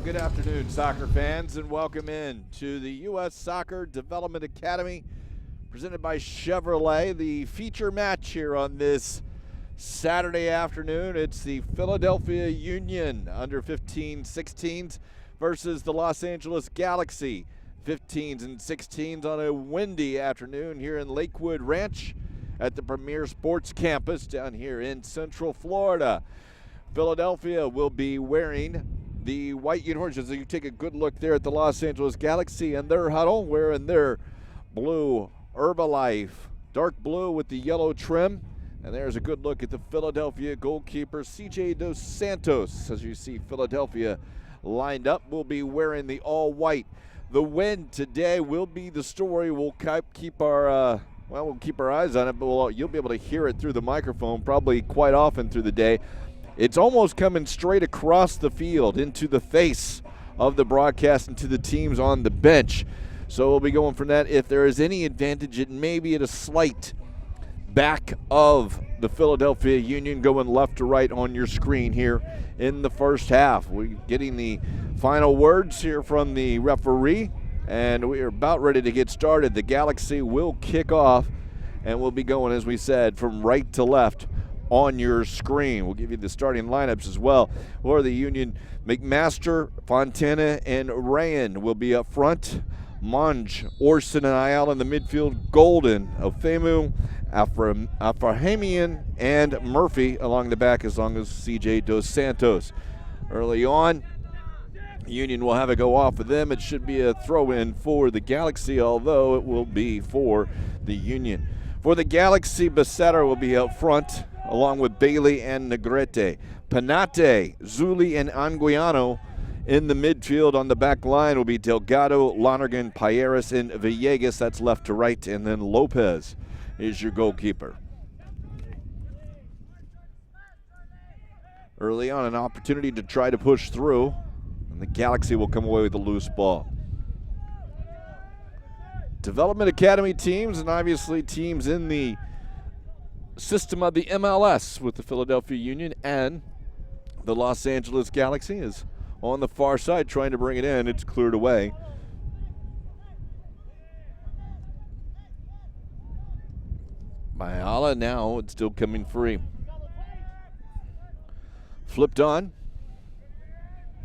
good afternoon, soccer fans, and welcome in to the U.S. Soccer Development Academy presented by Chevrolet. The feature match here on this Saturday afternoon, it's the Philadelphia Union under 15-16s versus the Los Angeles Galaxy 15s and 16s on a windy afternoon here in Lakewood Ranch at the Premier Sports Campus down here in Central Florida. Philadelphia will be wearing the white uniforms. As you take a good look there at the Los Angeles Galaxy and their huddle, wearing their blue Herbalife, dark blue with the yellow trim. And there's a good look at the Philadelphia goalkeeper, CJ Dos Santos. As you see Philadelphia lined up, will be wearing the all-white. The wind today will be the story. We'll keep our we'll keep our eyes on it, but you'll be able to hear it through the microphone probably quite often through the day. It's almost coming straight across the field into the face of the broadcast and to the teams on the bench. So we'll be going from that. If there is any advantage, it may be at a slight back of the Philadelphia Union going left to right on your screen here in the first half. We're getting the final words here from the referee, and we are about ready to get started. The Galaxy will kick off, and we'll be going, as we said, from right to left on your screen. We'll give you the starting lineups as well. For the Union, McMaster, Fontana, and Rayan will be up front. Monge, Orson, and Ayala in the midfield. Golden, Ofemu, Afrahamian, and Murphy along the back, as long as CJ Dos Santos. Early on, Union will have a go off of them. It should be a throw-in for the Galaxy, although it will be for the Union. For the Galaxy, Becerra will be up front, along with Bailey and Negrete. Panate, Zuli, and Anguiano in the midfield. On the back line will be Delgado, Lonergan, Payeras, and Villegas. That's left to right. And then Lopez is your goalkeeper. Early on, an opportunity to try to push through, and the Galaxy will come away with a loose ball. Development Academy teams, and obviously teams in the system of the MLS with the Philadelphia Union and the Los Angeles Galaxy is on the far side trying to bring it in. It's cleared away. By Ala, now it's still coming free. Flipped on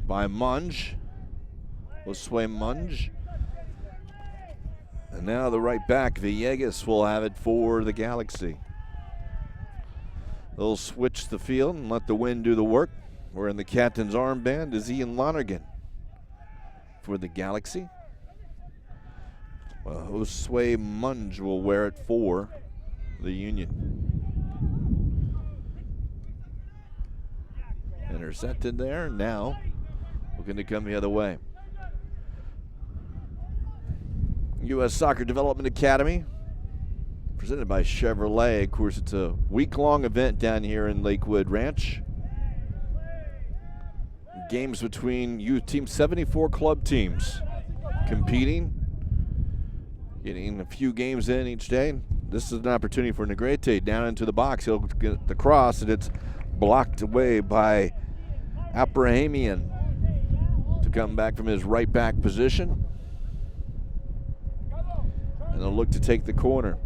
by Monge. Josue Monge. And now the right back, Villegas, will have it for the Galaxy. They'll switch the field and let the wind do the work. Wearing the captain's armband is Ian Lonergan for the Galaxy. Josue Monge will wear it for the Union. Intercepted there. Now looking to come the other way. U.S. Soccer Development Academy, presented by Chevrolet. Of course, it's a week-long event down here in Lakewood Ranch. Games between youth teams, 74 club teams competing, getting a few games in each day. This is an opportunity for Negrete down into the box. He'll get the cross, and it's blocked away by Abrahamian to come back from his right back position. And they'll look to take the corner.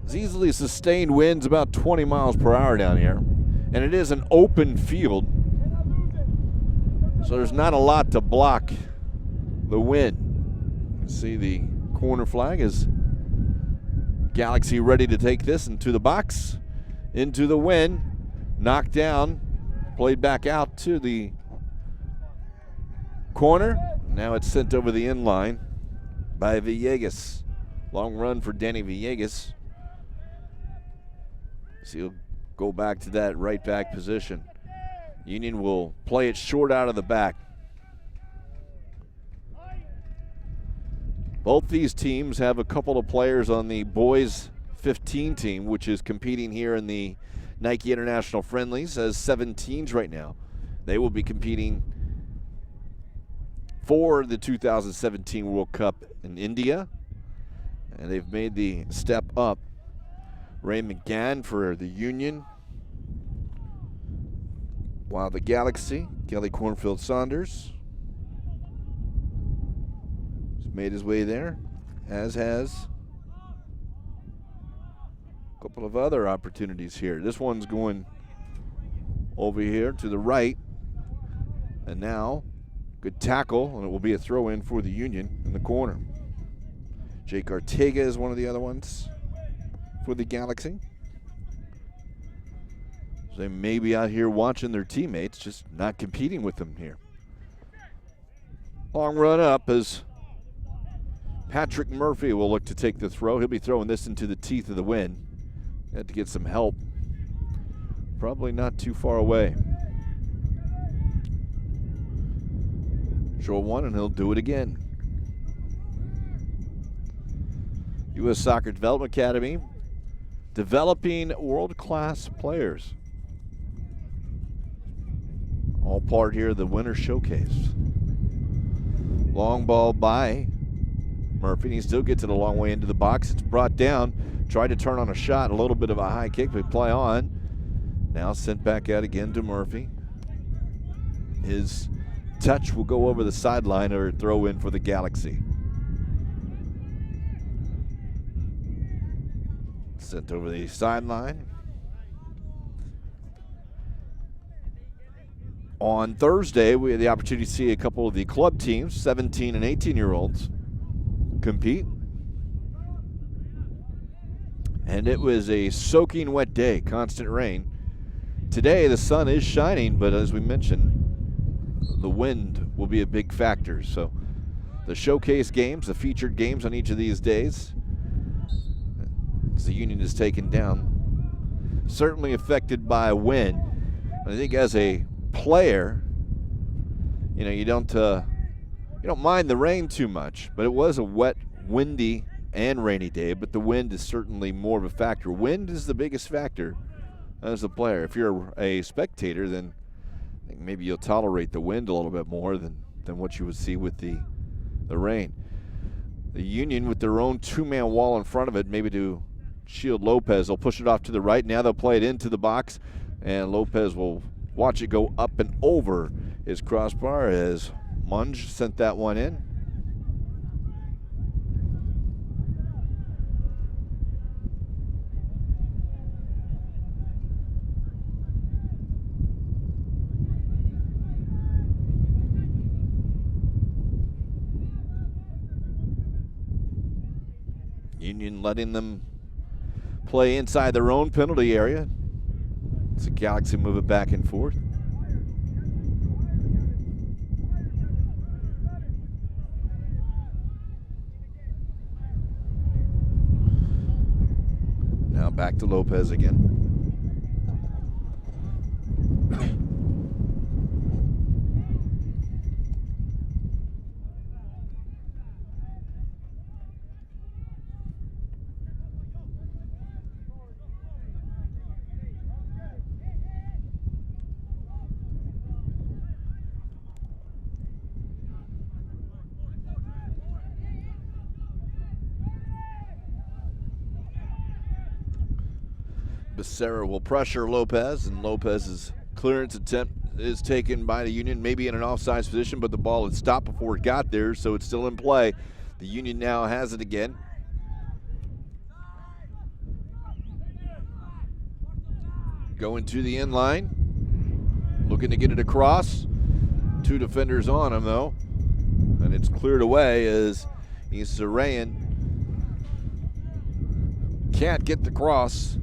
It's easily sustained winds about 20 miles per hour down here. And it is an open field, so there's not a lot to block the wind. You see the corner flag is Galaxy ready to take this into the box, into the wind, knocked down, played back out to the corner. Now it's sent over the end line by Villegas. Long run for Danny Villegas. So he'll go back to that right back position. Union will play it short out of the back. Both these teams have a couple of players on the boys 15 team, which is competing here in the Nike International Friendlies as 17s right now. They will be competing for the 2017 World Cup in India, and they've made the step up. Ray McGann for the Union While the Galaxy, Kelly Cornfield Saunders, has made his way there, as has a couple of other opportunities here. This one's going over here to the right. And now, good tackle, and it will be a throw-in for the Union in the corner. Jake Ortega is one of the other ones for the Galaxy. So they may be out here watching their teammates, just not competing with them here. Long run up as Patrick Murphy will look to take the throw. He'll be throwing this into the teeth of the wind. Had to get some help. Probably not too far away. Short one, and he'll do it again. U.S. Soccer Development Academy, developing world-class players. All part here of the Winter Showcase. Long ball by Murphy, and he still gets it a long way into the box. It's brought down, tried to turn on a shot, a little bit of a high kick, but play on. Now sent back out again to Murphy. His touch will go over the sideline or throw in for the Galaxy. Sent over the sideline. On Thursday, we had the opportunity to see a couple of the club teams, 17 and 18-year-olds, compete. And it was a soaking wet day, constant rain. Today, the sun is shining, but as we mentioned, the wind will be a big factor. So the showcase games, the featured games on each of these days, as the Union is taken down, certainly affected by wind. I think as a player, you don't mind the rain too much, but it was a wet, windy, and rainy day, but the wind is certainly more of a factor. Wind is the biggest factor as a player. If you're a spectator, then I think maybe you'll tolerate the wind a little bit more than what you would see with the rain. The Union with their own two-man wall in front of it, maybe to shield Lopez. They'll push it off to the right. Now they'll play it into the box, and Lopez will watch it go up and over his crossbar as Munge sent that one in. Union letting them play inside their own penalty area. It's a Galaxy move it back and forth. Now back to Lopez again. Becerra will pressure Lopez, and Lopez's clearance attempt is taken by the Union, maybe in an offside position, but the ball had stopped before it got there, so it's still in play. The Union now has it again. Going to the end line, looking to get it across. Two defenders on him, though, and it's cleared away as Sarayan can't get the cross.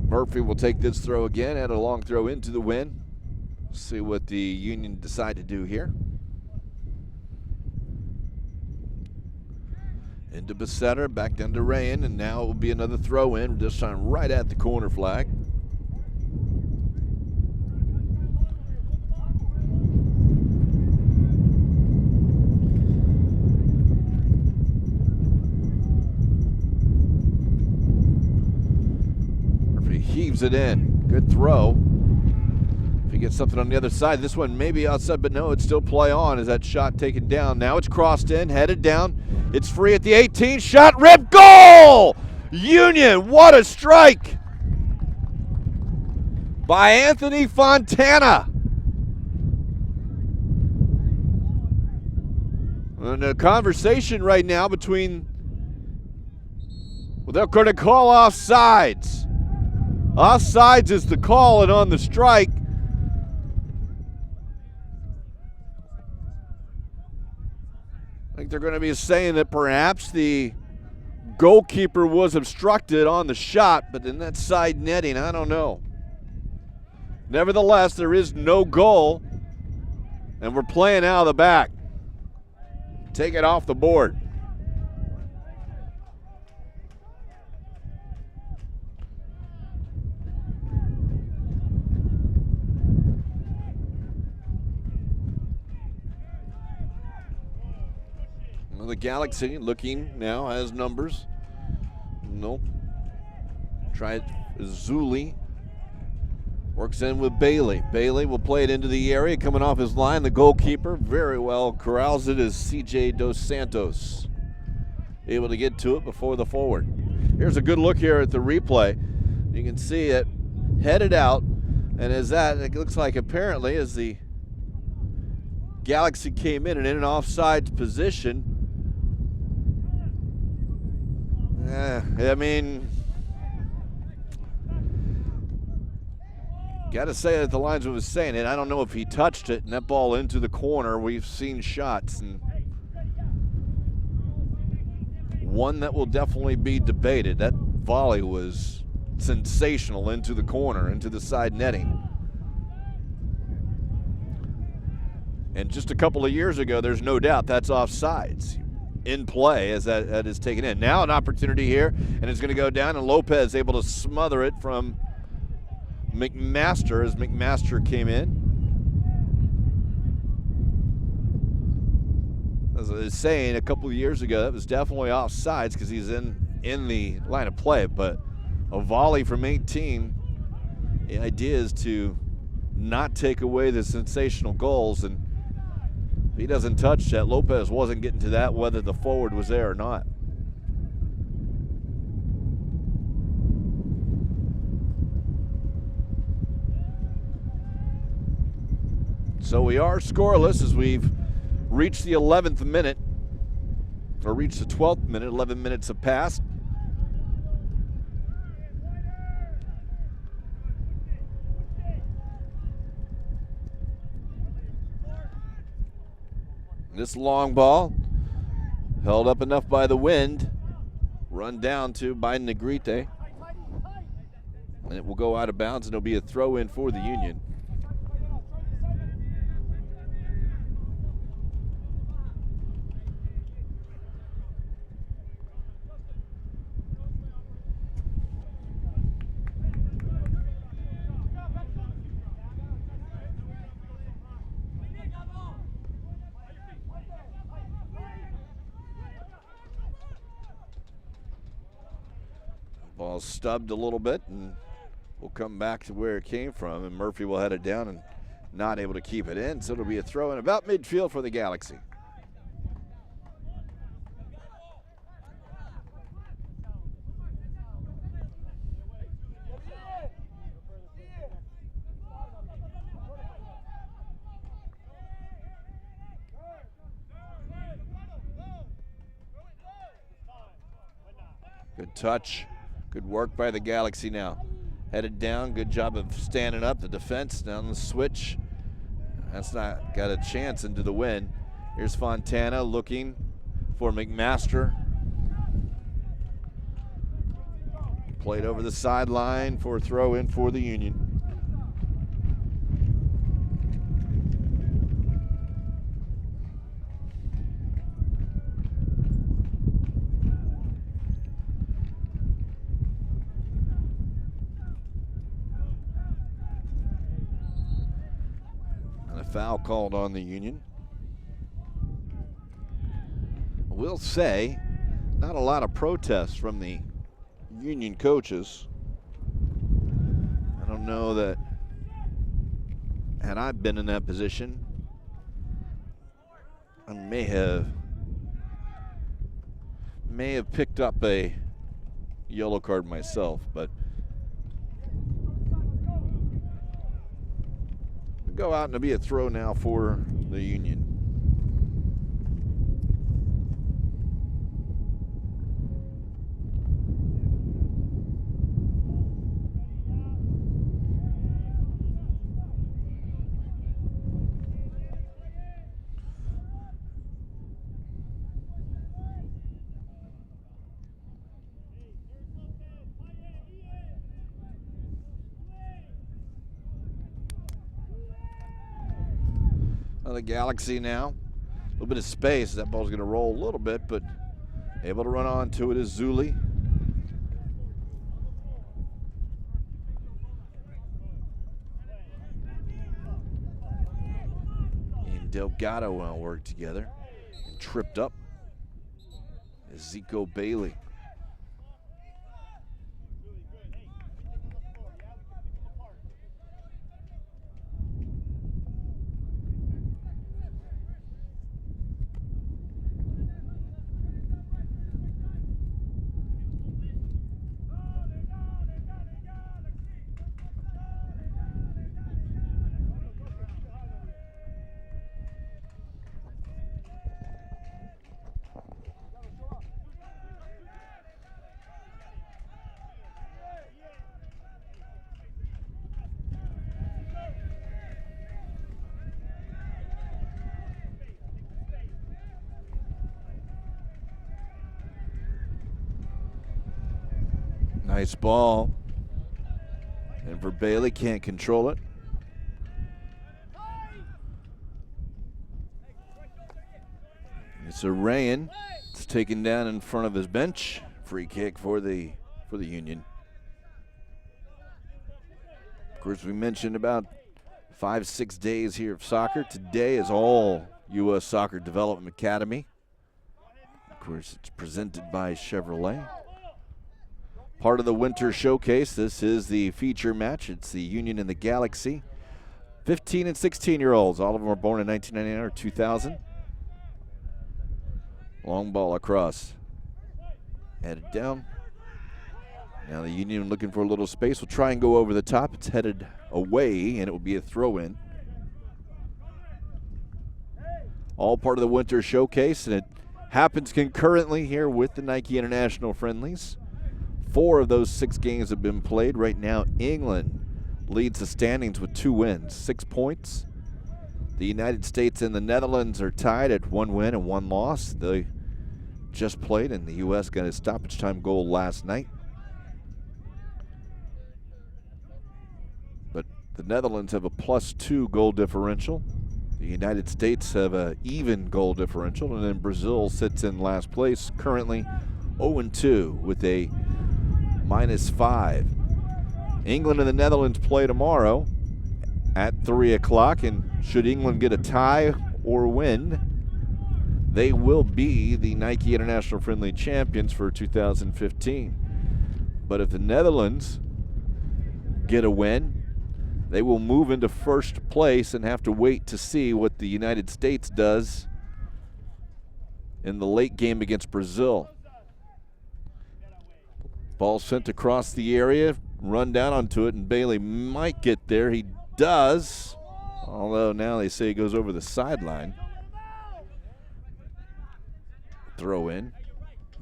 Murphy will take this throw again, and a long throw into the wind. See what the Union decide to do here. Into Becerra, back down to Rayan, and now it will be another throw in, this time right at the corner flag. Heaves it in. Good throw. If he gets something on the other side, this one may be outside, but no, it's still play on as that shot taken down. Now it's crossed in, headed down. It's free at the 18. Shot, rip, goal! Union, what a strike! by Anthony Fontana. And a conversation right now between, well, they're going to call offsides. Offsides is the call, and on the strike, I think they're going to be saying that perhaps the goalkeeper was obstructed on the shot, but in that side netting, I don't know. Nevertheless, there is no goal, and we're playing out of the back. Take it off the board. Well, the Galaxy looking now has numbers. Nope. Try it. Zuli works in with Bailey. Bailey will play it into the area, coming off his line. The goalkeeper very well corrals it as CJ Dos Santos. Able to get to it before the forward. Here's a good look here at the replay. You can see it headed out, and as that, it looks like apparently as the Galaxy came in and in an offside position. I mean, got to say that the linesman was saying it. I don't know if he touched it and that ball into the corner. We've seen shots, and one that will definitely be debated. That volley was sensational into the corner, into the side netting. And just a couple of years ago, there's no doubt that's offsides in play as that is taken in. Now an opportunity here, and it's going to go down, and Lopez able to smother it from McMaster as McMaster came in. As I was saying a couple of years ago, that was definitely offsides because he's in the line of play, but a volley from 18, the idea is to not take away the sensational goals, and if he doesn't touch that, Lopez wasn't getting to that whether the forward was there or not. So we are scoreless as we've reached the 11th minute, or reached the 12th minute. 11 minutes have passed. This long ball held up enough by the wind, run down to by Negrete, and it will go out of bounds, and it'll be a throw in for the Union. Ball stubbed a little bit, and we'll come back to where it came from, and Murphy will head it down and not able to keep it in, so it'll be a throw in about midfield for the Galaxy. Good touch. Good work by the Galaxy now. Headed down, good job of standing up. The defense down the switch. That's not got a chance into the wind. Here's Fontana looking for McMaster. Played over the sideline for a throw in for the Union. Foul called on the Union. We'll say not a lot of protests from the Union coaches. I don't know that had I been in that position, I may have picked up a yellow card myself, but go out and it'll be a throw now for the Union. The Galaxy now. A little bit of space. That ball's going to roll a little bit, but able to run on to it is Zuli. And Delgado will work together. And tripped up is Zico Bailey. Nice ball. And for Bailey, can't control it. It's a Rayan. It's taken down in front of his bench. Free kick for the Union. Of course, we mentioned about 5-6 days here of soccer. Today is all U.S. Soccer Development Academy. Of course, it's presented by Chevrolet. Part of the winter showcase. This is the feature match. It's the Union and the Galaxy. 15 and 16-year-olds. All of them were born in 1999 or 2000. Long ball across. Headed down. Now the Union looking for a little space. Will try and go over the top. It's headed away, and it will be a throw-in. All part of the winter showcase, and it happens concurrently here with the Nike International Friendlies. 4 of those 6 games have been played. Right now, England leads the standings with 2 wins, 6 points. The United States and the Netherlands are tied at 1 win and 1 loss. They just played, and the U.S. got a stoppage time goal last night. But the Netherlands have a +2 goal differential. The United States have an even goal differential, and then Brazil sits in last place, currently 0-2 with a -5. England and the Netherlands play tomorrow at 3 o'clock, and should England get a tie or win, they will be the Nike International Friendly champions for 2015. But if the Netherlands get a win, they will move into first place and have to wait to see what the United States does in the late game against Brazil. Ball sent across the area, run down onto it, and Bailey might get there. He does, although now they say he goes over the sideline. Throw in.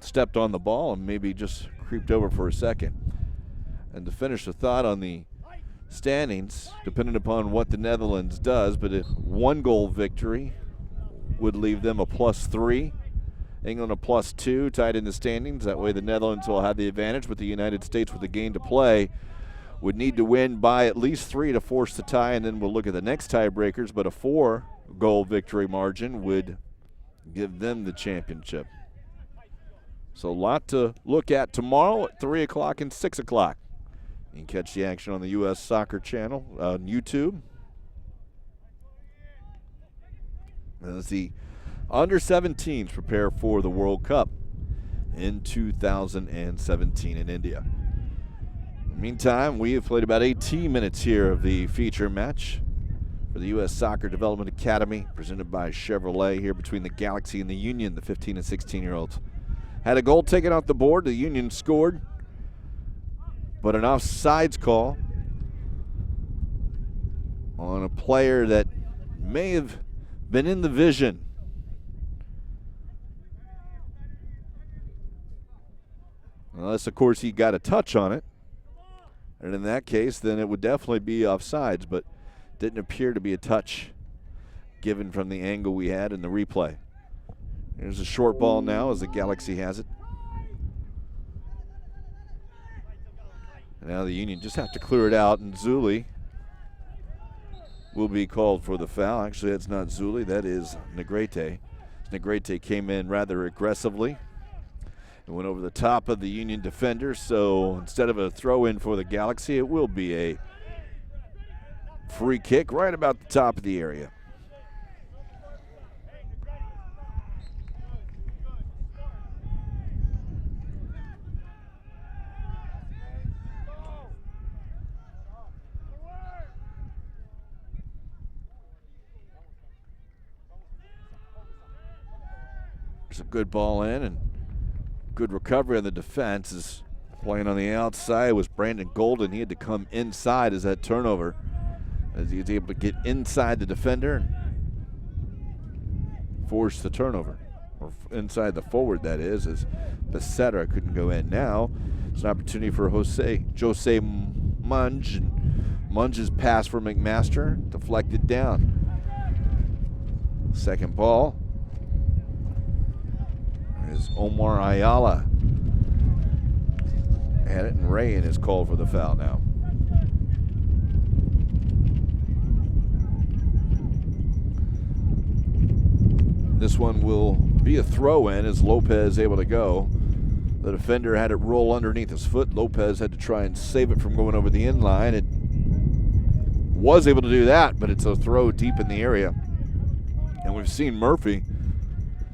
Stepped on the ball and maybe just creeped over for a second. And to finish the thought on the standings, depending upon what the Netherlands does, but a 1-goal victory would leave them a +3. England a +2, tied in the standings. That way the Netherlands will have the advantage, but the United States, with the game to play, would need to win by at least 3 to force the tie, and then we'll look at the next tiebreakers, but a 4-goal victory margin would give them the championship. So a lot to look at tomorrow at 3 o'clock and 6 o'clock. You can catch the action on the U.S. Soccer channel on YouTube. As the under-17s prepare for the World Cup in 2017 in India. In the meantime, we have played about 18 minutes here of the feature match for the U.S. Soccer Development Academy, presented by Chevrolet, here between the Galaxy and the Union, the 15 and 16-year-olds. Had a goal taken off the board. The Union scored, but an offsides call on a player that may have been in the vision. Unless, of course, he got a touch on it. And in that case, then it would definitely be offsides, but didn't appear to be a touch given from the angle we had in the replay. Here's a short ball now as the Galaxy has it. And now the Union just have to clear it out, and Zuli will be called for the foul. Actually, that's not Zuli, that is Negrete. Negrete came in rather aggressively and went over the top of the Union defender, so instead of a throw-in for the Galaxy, it will be a free kick right about the top of the area. There's a good ball in and good recovery on the defense. Is playing on the outside was Brandon Golden. He had to come inside as that turnover, as he was able to get inside the defender and force the turnover, or inside the forward, that is, as Becerra couldn't go in. Now it's an opportunity for Jose Munge, and Munge's pass for McMaster deflected down. Second ball is Omar Ayala. Had it, and Rayan is called for the foul now. This one will be a throw-in as Lopez able to go. The defender had it roll underneath his foot. Lopez had to try and save it from going over the end line. It was able to do that, but it's a throw deep in the area. And we've seen Murphy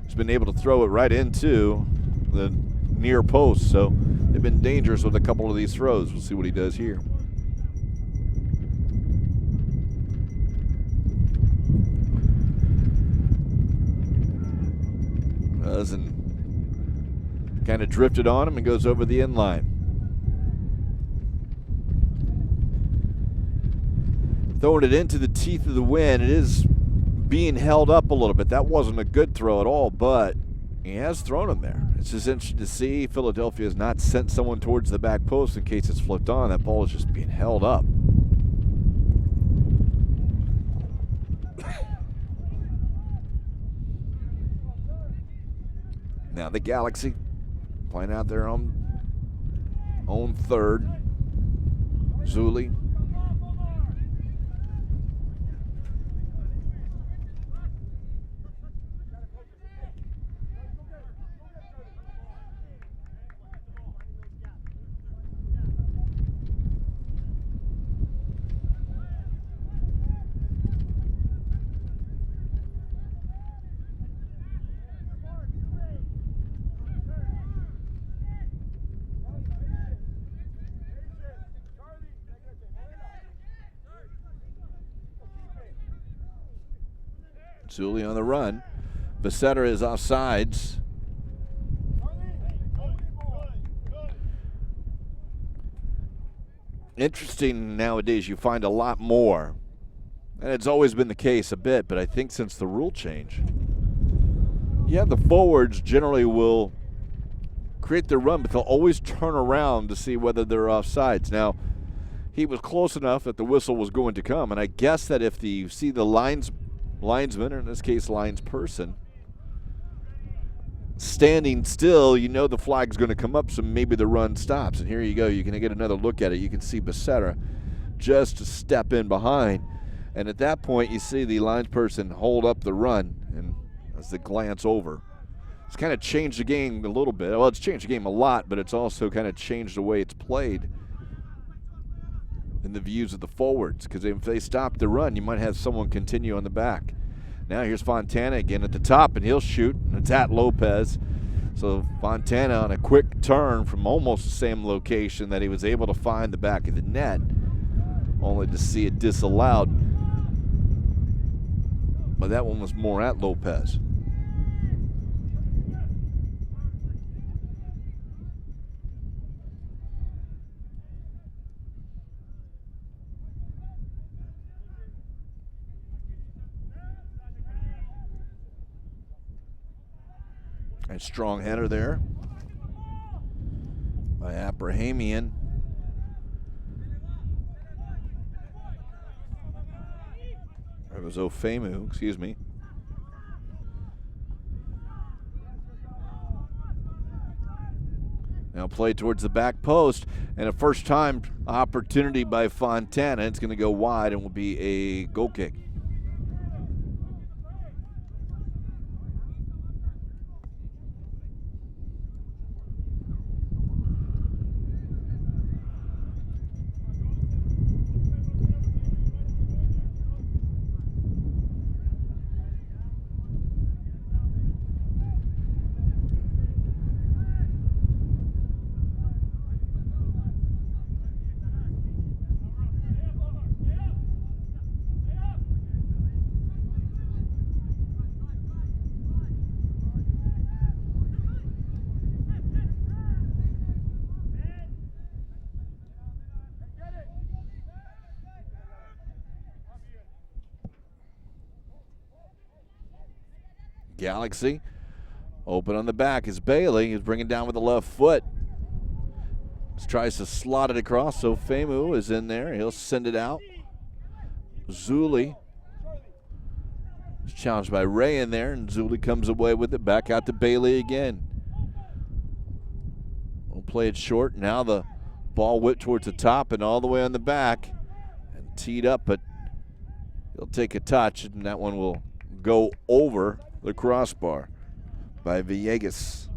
has been able to throw it right into the near post, so they've been dangerous with a couple of these throws. We'll see what he does here. And kind of drifted on him and goes over the end line. Throwing it into the teeth of the wind. It is being held up a little bit. That wasn't a good throw at all, but he has thrown him there. It's just interesting to see Philadelphia has not sent someone towards the back post in case it's flipped on. That ball is just being held up. Now the Galaxy playing out their own third. Zuli. Zuli on the run. Becerra is offsides. Interesting nowadays, you find a lot more. And it's always been the case a bit, but I think since the rule change, yeah, the forwards generally will create their run, but they'll always turn around to see whether they're offsides. Now, he was close enough that the whistle was going to come, and I guess that if you see the linesman, or in this case linesperson, standing still, you know the flag's going to come up, so maybe the run stops. And here you go. You can get another look at it. You can see Becerra just a step in behind. And at that point, you see the linesperson hold up the run, and as they glance over. It's kind of changed the game a little bit. Well, it's changed the game a lot, but it's also kind of changed the way it's played in the views of the forwards, because if they stop the run, you might have someone continue on the back. Now here's Fontana again at the top, and he'll shoot, and it's at Lopez. So Fontana on a quick turn from almost the same location that he was able to find the back of the net, only to see it disallowed. But that one was more at Lopez. A strong header there by Abrahamian. It was Ofemu, excuse me. Now play towards the back post, and a first time opportunity by Fontana. It's going to go wide and will be a goal kick. Galaxy open on the back is Bailey. He's bringing down with the left foot. Just tries to slot it across, so Femu is in there. He'll send it out. Zuli is challenged by Ray in there, and Zuli comes away with it. Back out to Bailey again. We'll play it short. Now the ball whipped towards the top and all the way on the back and teed up, but he'll take a touch, and that one will go over the crossbar by Villegas.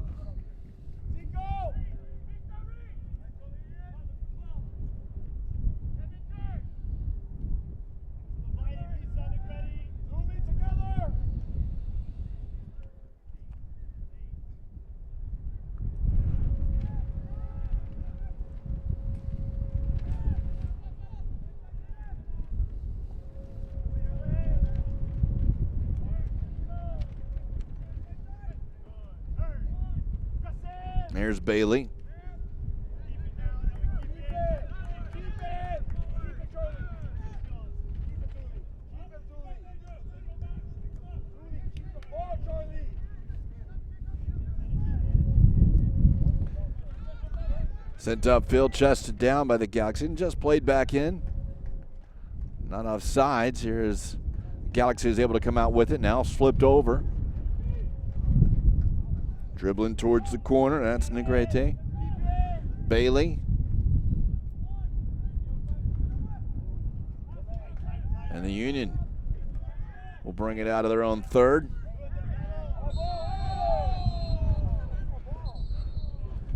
There's Bailey. Sent upfield, chested down by the Galaxy, and just played back in. Not off sides. Here is Galaxy is able to come out with it. Now flipped over. Dribbling towards the corner, that's Negrete. Bailey. And the Union will bring it out of their own third.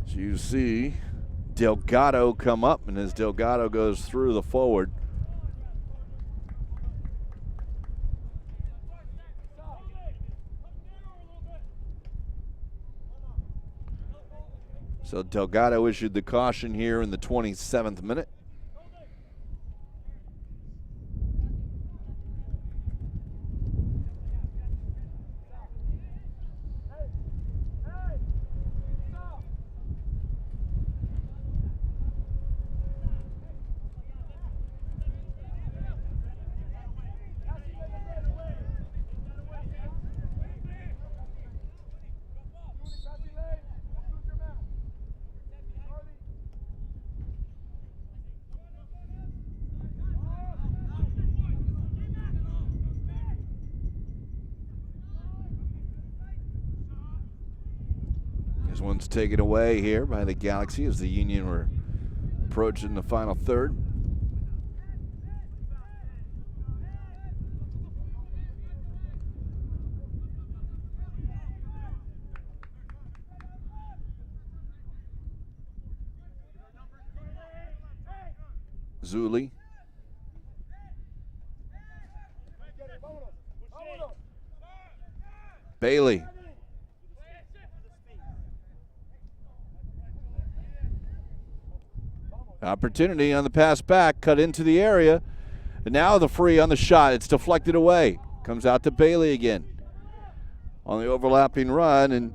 So you see Delgado come up, and as Delgado goes through the forward, so Delgado issued the caution here in the 27th minute. This one's taken away here by the Galaxy as the Union were approaching the final third. Zuli. Bailey. Opportunity on the pass back, cut into the area. And now the free on the shot. It's deflected away. Comes out to Bailey again on the overlapping run, and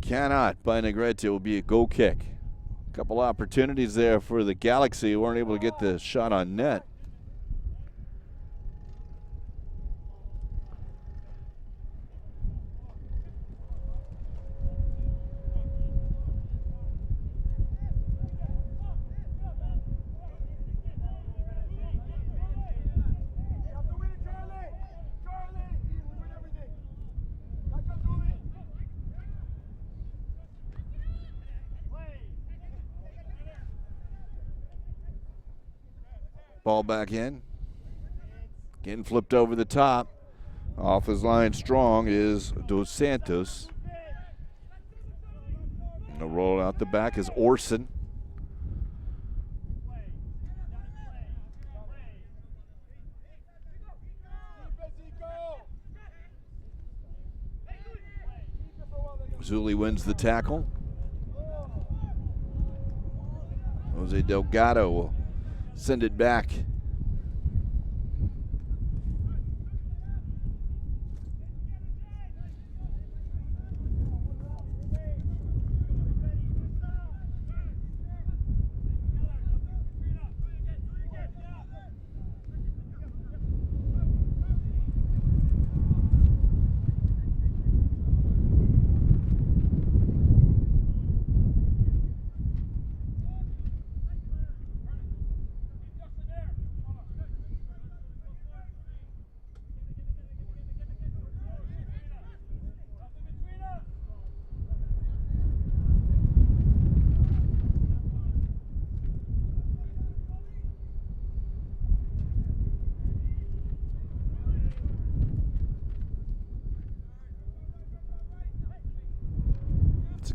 cannot by Negrete. It will be a goal kick. A couple opportunities there for the Galaxy who weren't able to get the shot on net. Ball back in. Getting flipped over the top. Off his line strong is Dos Santos. And the roll out the back is Orson. Zuli wins the tackle. Jose Delgado will send it back.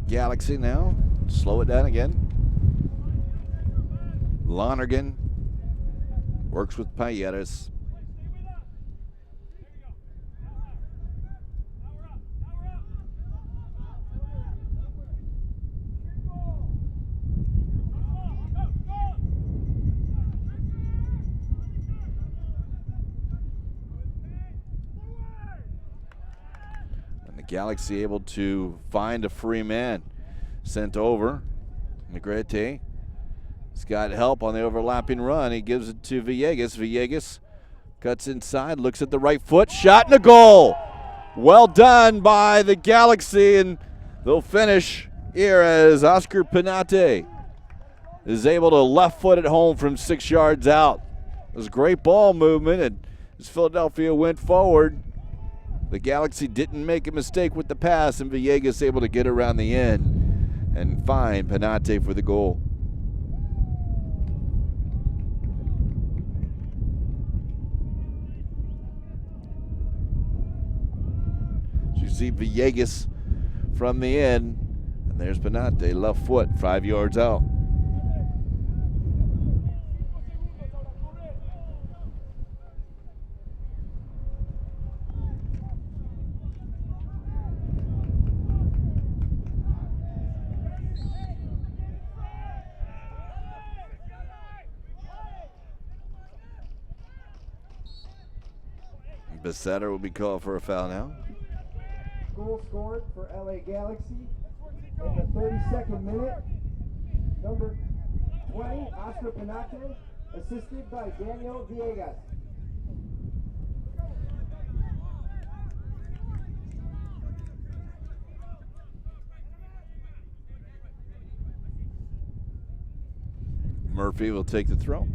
Galaxy now. Slow it down again. Lonergan works with Payeras. And the Galaxy able to find a free man. Sent over. Negrete. He's got help on the overlapping run. He gives it to Villegas. Villegas cuts inside, looks at the right foot, shot and a goal. Well done by the Galaxy, and they'll finish here as Oscar Penate is able to left foot it home from 6 yards out. It was great ball movement, and as Philadelphia went forward, the Galaxy didn't make a mistake with the pass, and Villegas able to get around the end and find Penate for the goal. You see Villegas from the end, and there's Penate, left foot, 5 yards out. Besetter will be called for a foul now. Goal scored for LA Galaxy in the 32nd minute. Number 20, Oscar Penate, assisted by Daniel Villegas. Murphy will take the throw.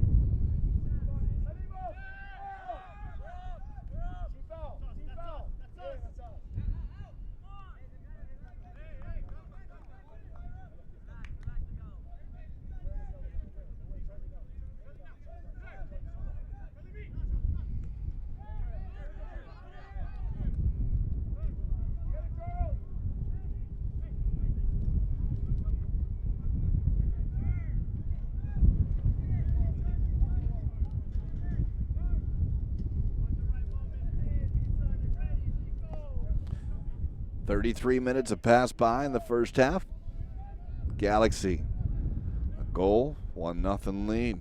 .33 minutes have passed by in the first half. Galaxy, a goal, 1-0 lead.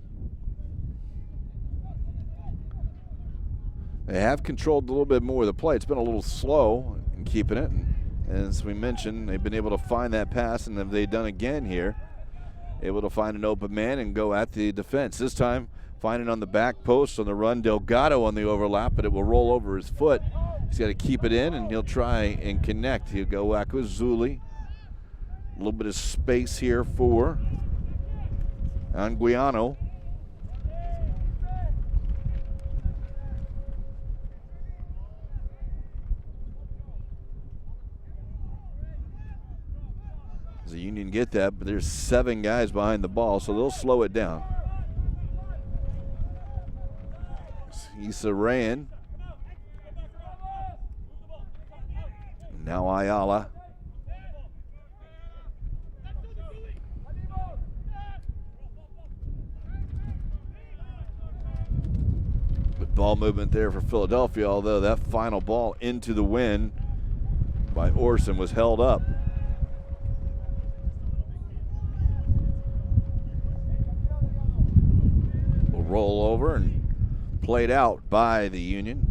They have controlled a little bit more of the play. It's been a little slow in keeping it. And as we mentioned, they've been able to find that pass, and have they done again here. Able to find an open man and go at the defense. This time, finding on the back post on the run, Delgado on the overlap, but it will roll over his foot. He's got to keep it in, and he'll try and connect. He'll go back with Zuli. A little bit of space here for Anguiano. The Union get that, but there's 7 guys behind the ball, so they'll slow it down. Issa Rayan. Now Ayala. Good ball movement there for Philadelphia, although that final ball into the wind by Orson was held up. Will roll over and played out by the Union.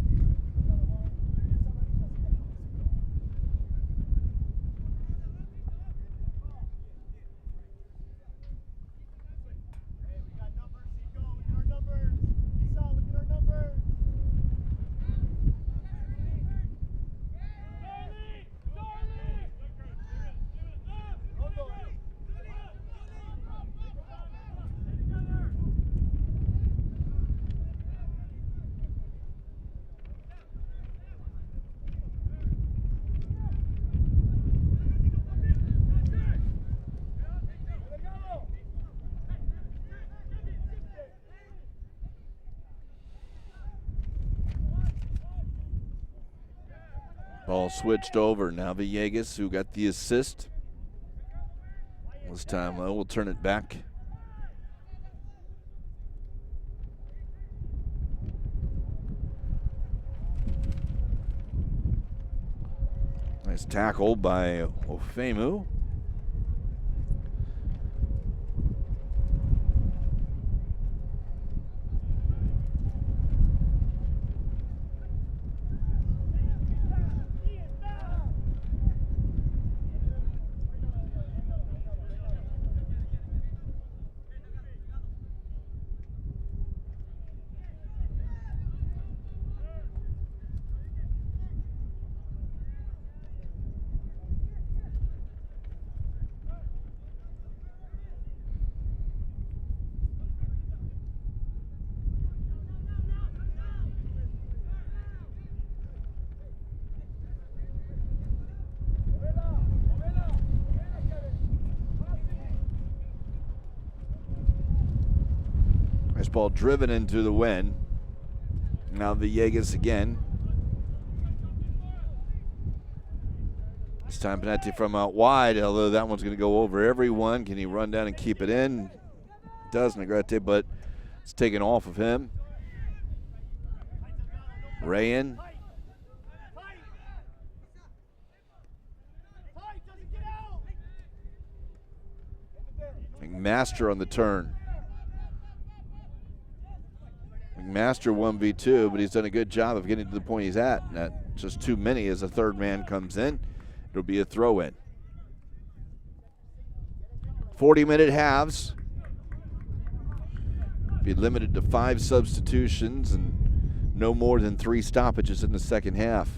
Ball switched over. Now Villegas, who got the assist. This time, though, we'll turn it back. Nice tackle by Ofemu. Nice ball driven into the wind. Now Villegas again. This time Panetti from out wide, although that one's going to go over everyone. Can he run down and keep it in? Does Negrete, but it's taken off of him. Rayan. McMaster on the turn. McMaster 1v2, but he's done a good job of getting to the point he's at. Not just too many as a third man comes in. It'll be a throw in. 40-minute halves. Be limited to 5 substitutions and no more than 3 stoppages in the second half.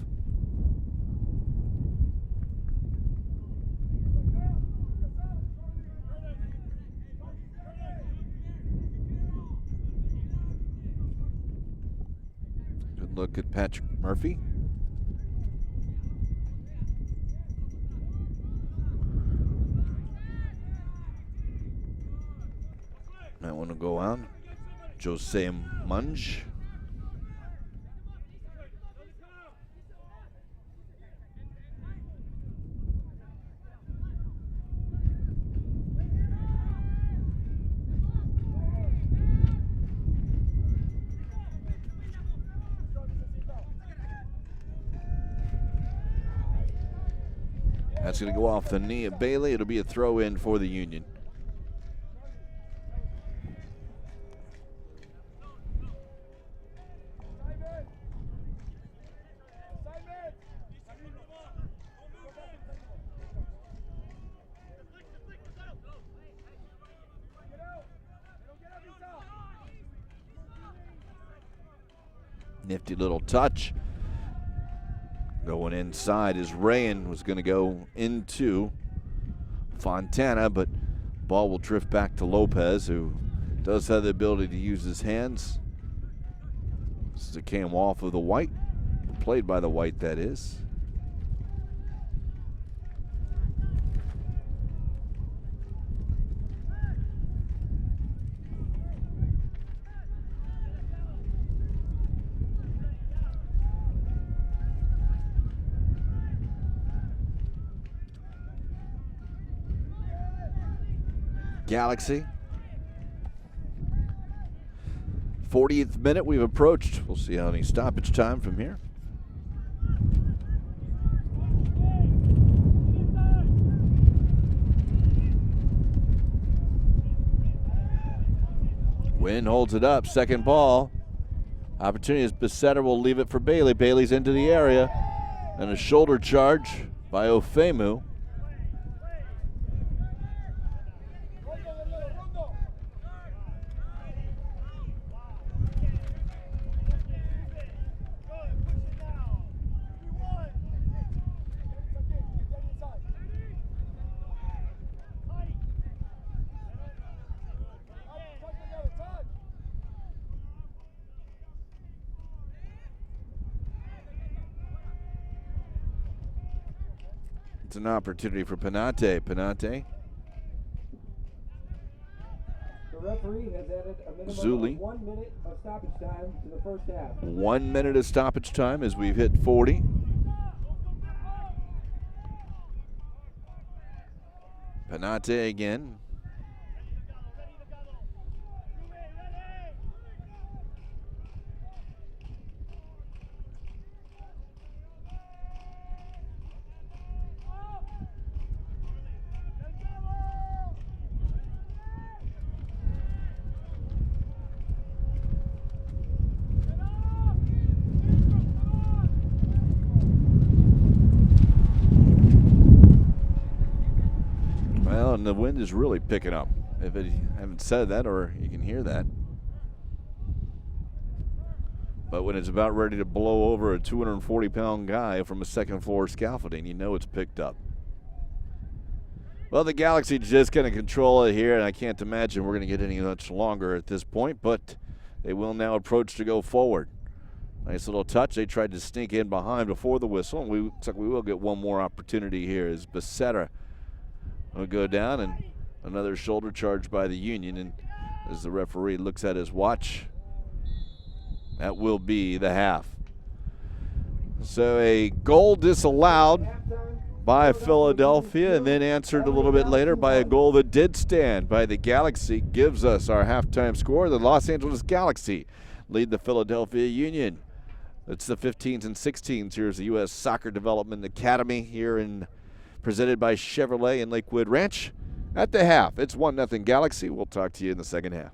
Good look at Patrick Murphy. That one will go out. Jose Munge. That's going to go off the knee of Bailey. It'll be a throw in for the Union. Nifty little touch. Going inside as Rayan was going to go into Fontana, but ball will drift back to Lopez, who does have the ability to use his hands. This is a cam off of the white, played by the white, that is. Galaxy. 40th minute we've approached. We'll see how many stoppage time from here. Wynn holds it up. Second ball. Opportunity is Besetter will leave it for Bailey. Bailey's into the area. And a shoulder charge by Ofemu. It's an opportunity for Penate. Penate. The referee has added a minimum Zuli. of 1 minute of stoppage time to the first half. 1 minute of stoppage time as we've hit 40. Penate again. Well, and the wind is really picking up. If I haven't said that, or you can hear that. But when it's about ready to blow over a 240-pound guy from a second-floor scaffolding, you know it's picked up. Well, the Galaxy just going to control it here, and I can't imagine we're going to get any much longer at this point, but they will now approach to go forward. Nice little touch. They tried to sneak in behind before the whistle, and looks like we will get one more opportunity here as Besetter will go down, and another shoulder charge by the Union. And as the referee looks at his watch, that will be the half. So a goal disallowed by Philadelphia and then answered a little bit later by a goal that did stand by the Galaxy gives us our halftime score. The Los Angeles Galaxy lead the Philadelphia Union. It's the 15s and 16s. Here's the U.S. Soccer Development Academy here presented by Chevrolet in Lakewood Ranch. At the half, it's 1-0 Galaxy. We'll talk to you in the second half.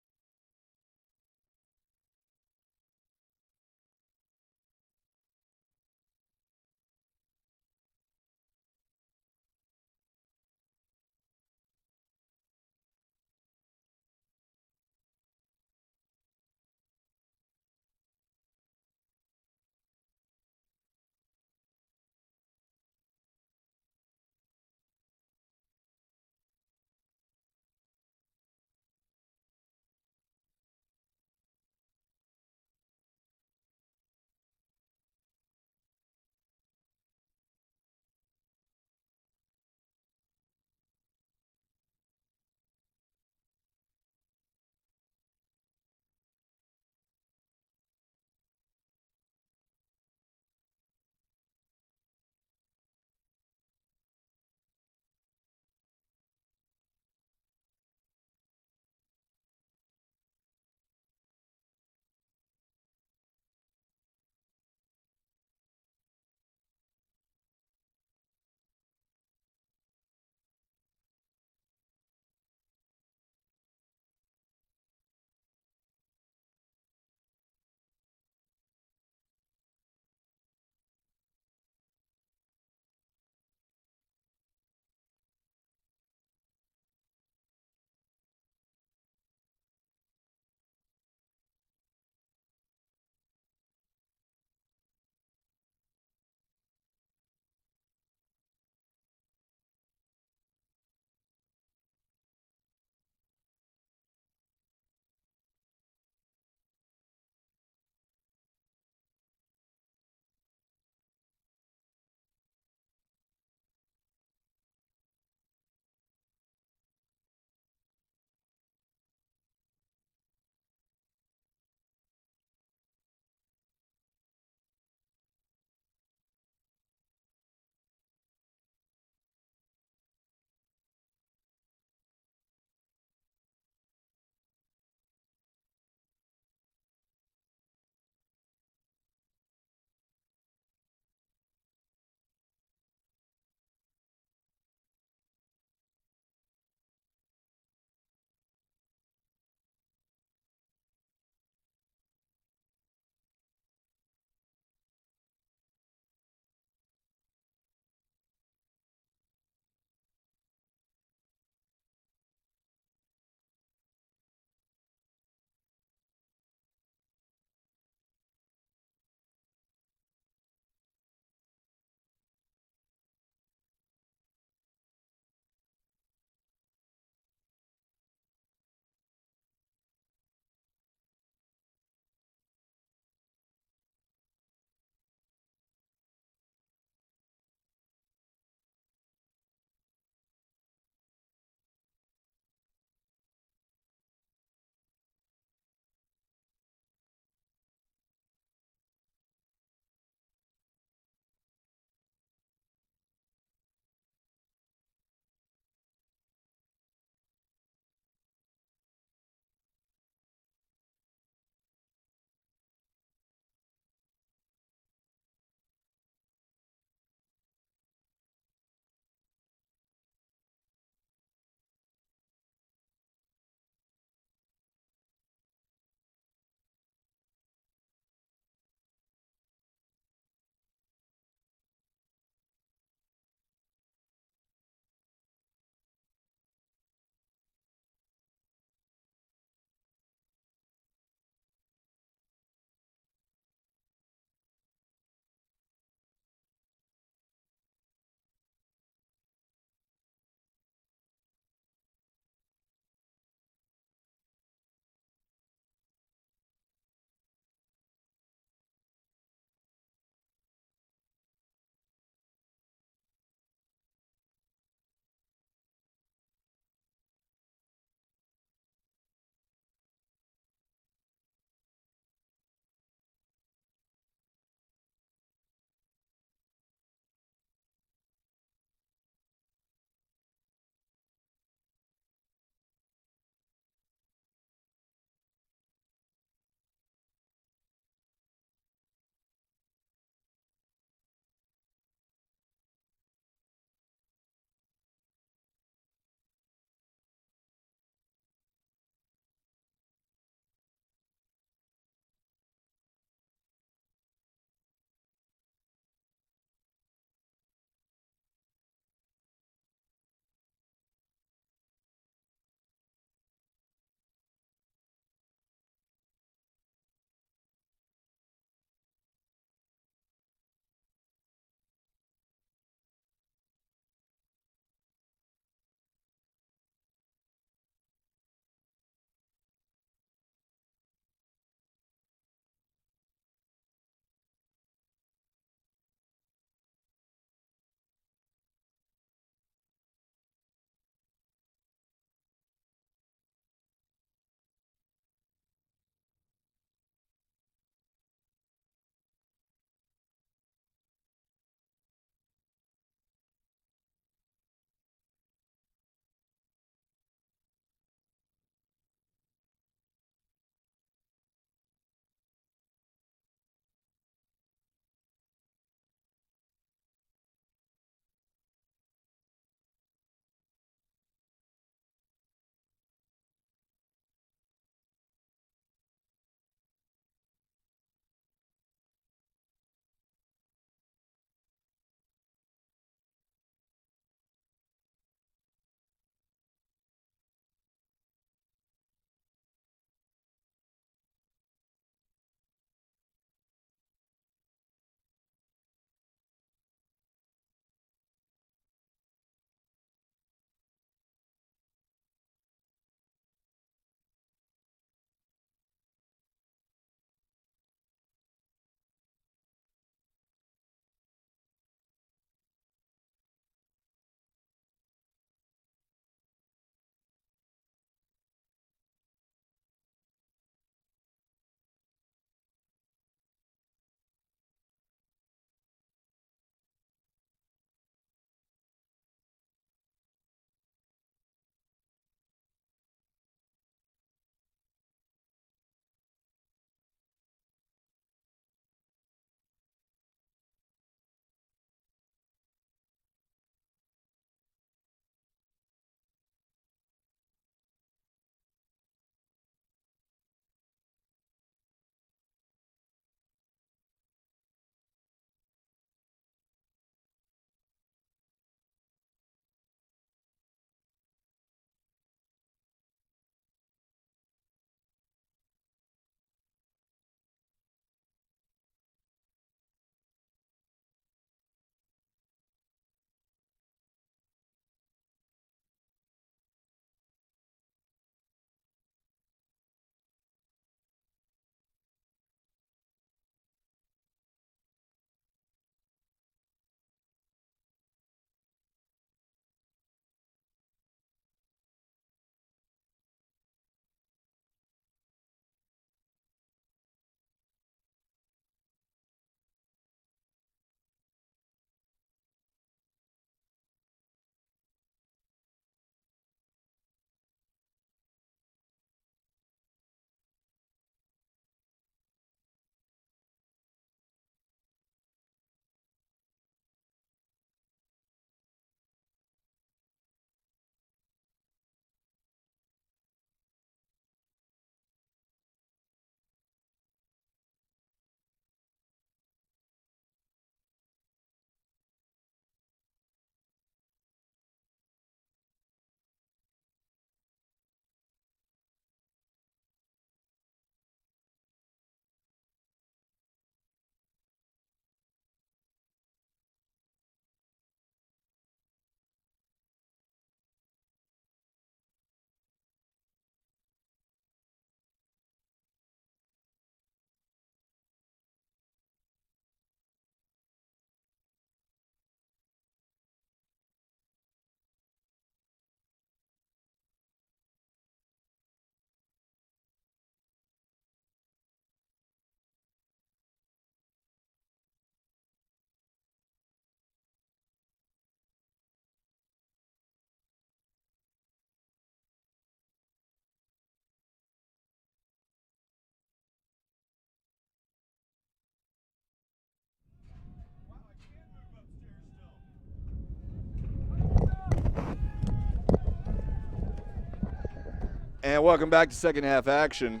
And welcome back to second half action.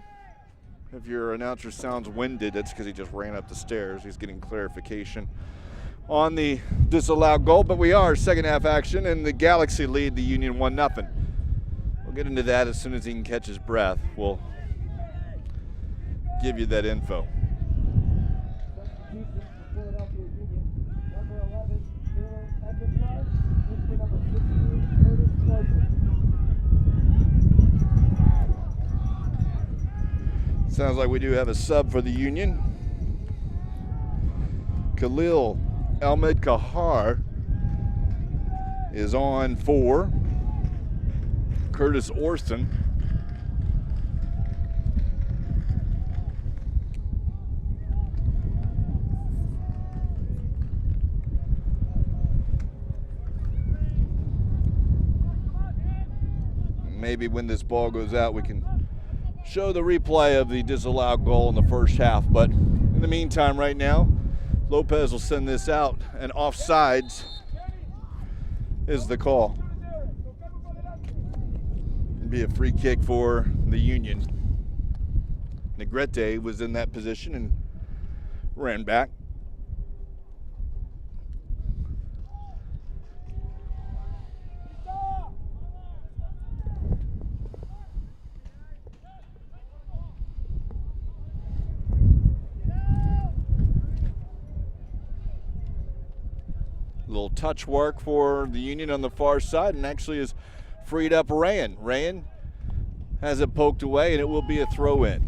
If your announcer sounds winded, that's because he just ran up the stairs. He's getting clarification on the disallowed goal, but we are second half action, and the Galaxy lead the Union 1-0. We'll get into that as soon as he can catch his breath. We'll give you that info. Sounds like we do have a sub for the Union. Khalil Ahmed Kahar is on for Curtis Orson. Maybe when this ball goes out, we can show the replay of the disallowed goal in the first half. But in the meantime, right now, Lopez will send this out, and offsides is the call. It'd be a free kick for the Union. Negrete was in that position and ran back. Little touch work for the Union on the far side, and actually has freed up Rayan. Rayan has it poked away, and it will be a throw in.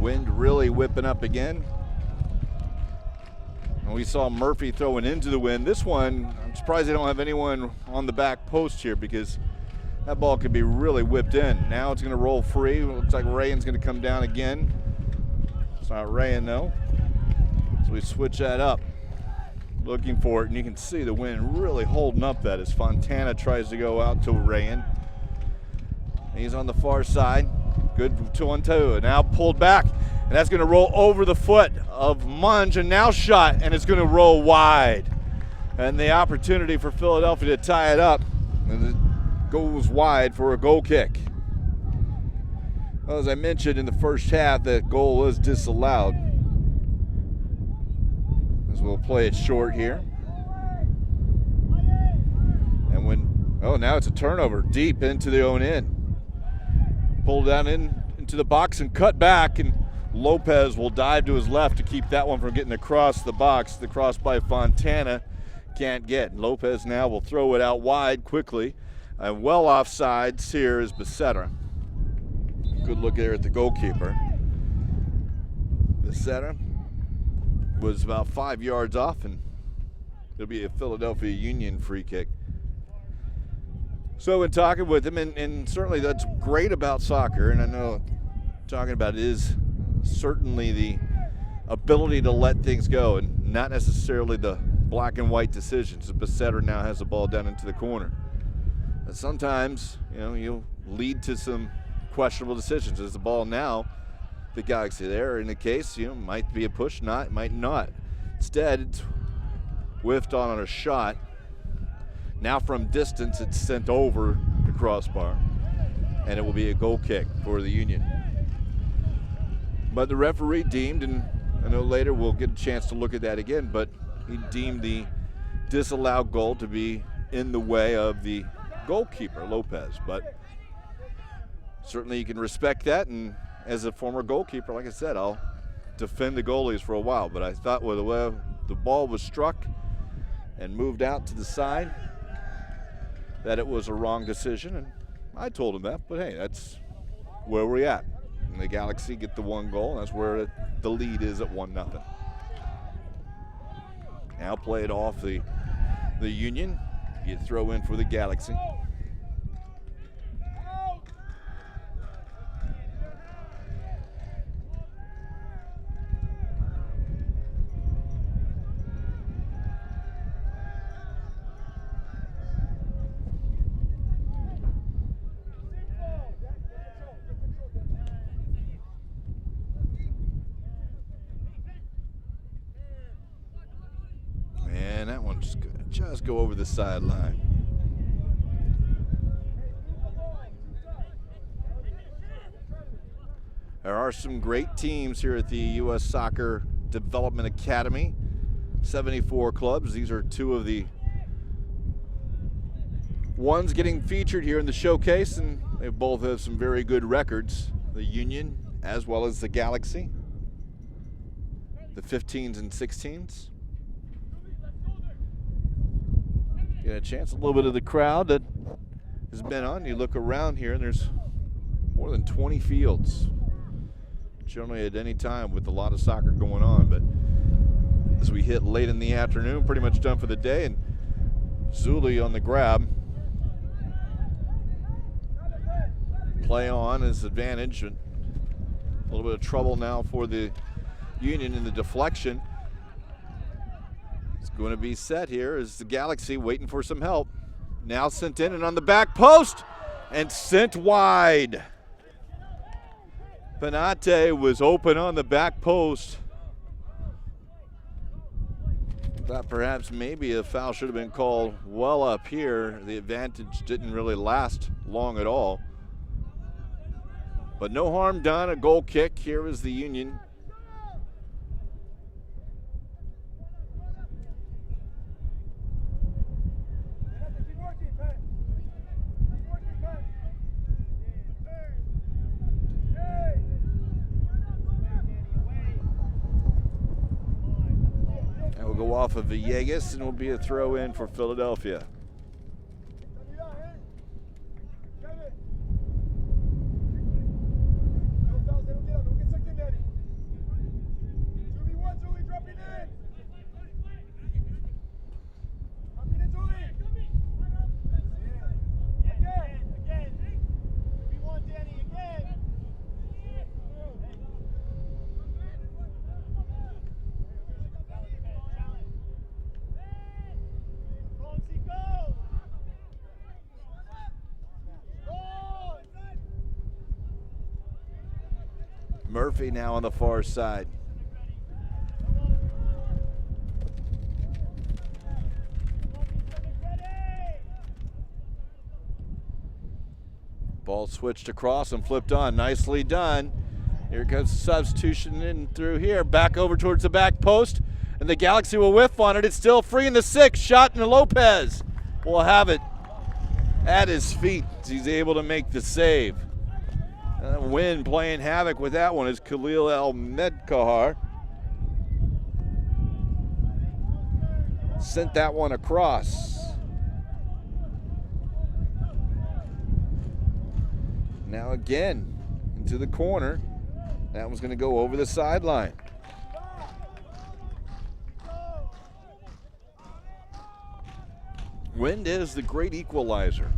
Wind really whipping up again. And we saw Murphy throwing into the wind. This one, I'm surprised they don't have anyone on the back post here, because that ball could be really whipped in. Now it's going to roll free. It looks like Rayan's going to come down again. It's not Rayan though. So we switch that up, looking for it, and you can see the wind really holding up that as Fontana tries to go out to Rayan. He's on the far side. Good 2-on-2, and now pulled back. And that's going to roll over the foot of Munge, and now shot, and it's going to roll wide. And the opportunity for Philadelphia to tie it up, and it goes wide for a goal kick. Well, as I mentioned in the first half, that goal was disallowed. As we'll play it short here. And now it's a turnover deep into the own end. Pulled down into the box and cut back, and Lopez will dive to his left to keep that one from getting across the box. The cross by Fontana can't get. Lopez now will throw it out wide quickly. And well offsides here is Becerra. Good look there at the goalkeeper. Becerra was about 5 yards off, and it'll be a Philadelphia Union free kick. So in talking with him, and certainly that's great about soccer, and I know talking about it is certainly the ability to let things go and not necessarily the black and white decisions. Becerra now has the ball down into the corner. And sometimes, you'll lead to some questionable decisions. As the ball now, the Galaxy there, in the case, might be a push, might not. Instead, it's whiffed on a shot. Now from distance, it's sent over the crossbar, and it will be a goal kick for the Union. But the referee deemed, and I know later we'll get a chance to look at that again, but he deemed the disallowed goal to be in the way of the goalkeeper, Lopez. But certainly you can respect that, and as a former goalkeeper, like I said, I'll defend the goalies for a while. But I thought with the way the ball was struck and moved out to the side, that it was a wrong decision, and I told him that, but hey, that's where we're at. And the Galaxy get the one goal, and that's where the lead is at 1-0. Now play it off the Union. You throw in for the Galaxy. Does go over the sideline. There are some great teams here at the U.S. Soccer Development Academy. 74 clubs. These are two of the ones getting featured here in the showcase, and they both have some very good records. The Union as well as the Galaxy. The 15s and 16s. Get a chance, a little bit of the crowd that has been on. You look around here and there's more than 20 fields. Generally at any time with a lot of soccer going on, but as we hit late in the afternoon, pretty much done for the day, and Zuli on the grab. Play on his advantage, and a little bit of trouble now for the Union in the deflection. It's going to be set here as the Galaxy waiting for some help. Now sent in and on the back post and sent wide. Penate was open on the back post. Thought perhaps maybe a foul should have been called well up here. The advantage didn't really last long at all. But no harm done, a goal kick. Here is the Union. That will go off of Villegas and will be a throw in for Philadelphia. Murphy now on the far side. Ball switched across and flipped on. Nicely done. Here comes the substitution in through here. Back over towards the back post. And the Galaxy will whiff on it. It's still free in the 6. Shot in Lopez will have it at his feet. He's able to make the save. Win playing havoc with that one is Khalil El-Medkahar. Sent that one across. Now again into the corner. That one's going to go over the sideline. Wind is the great equalizer.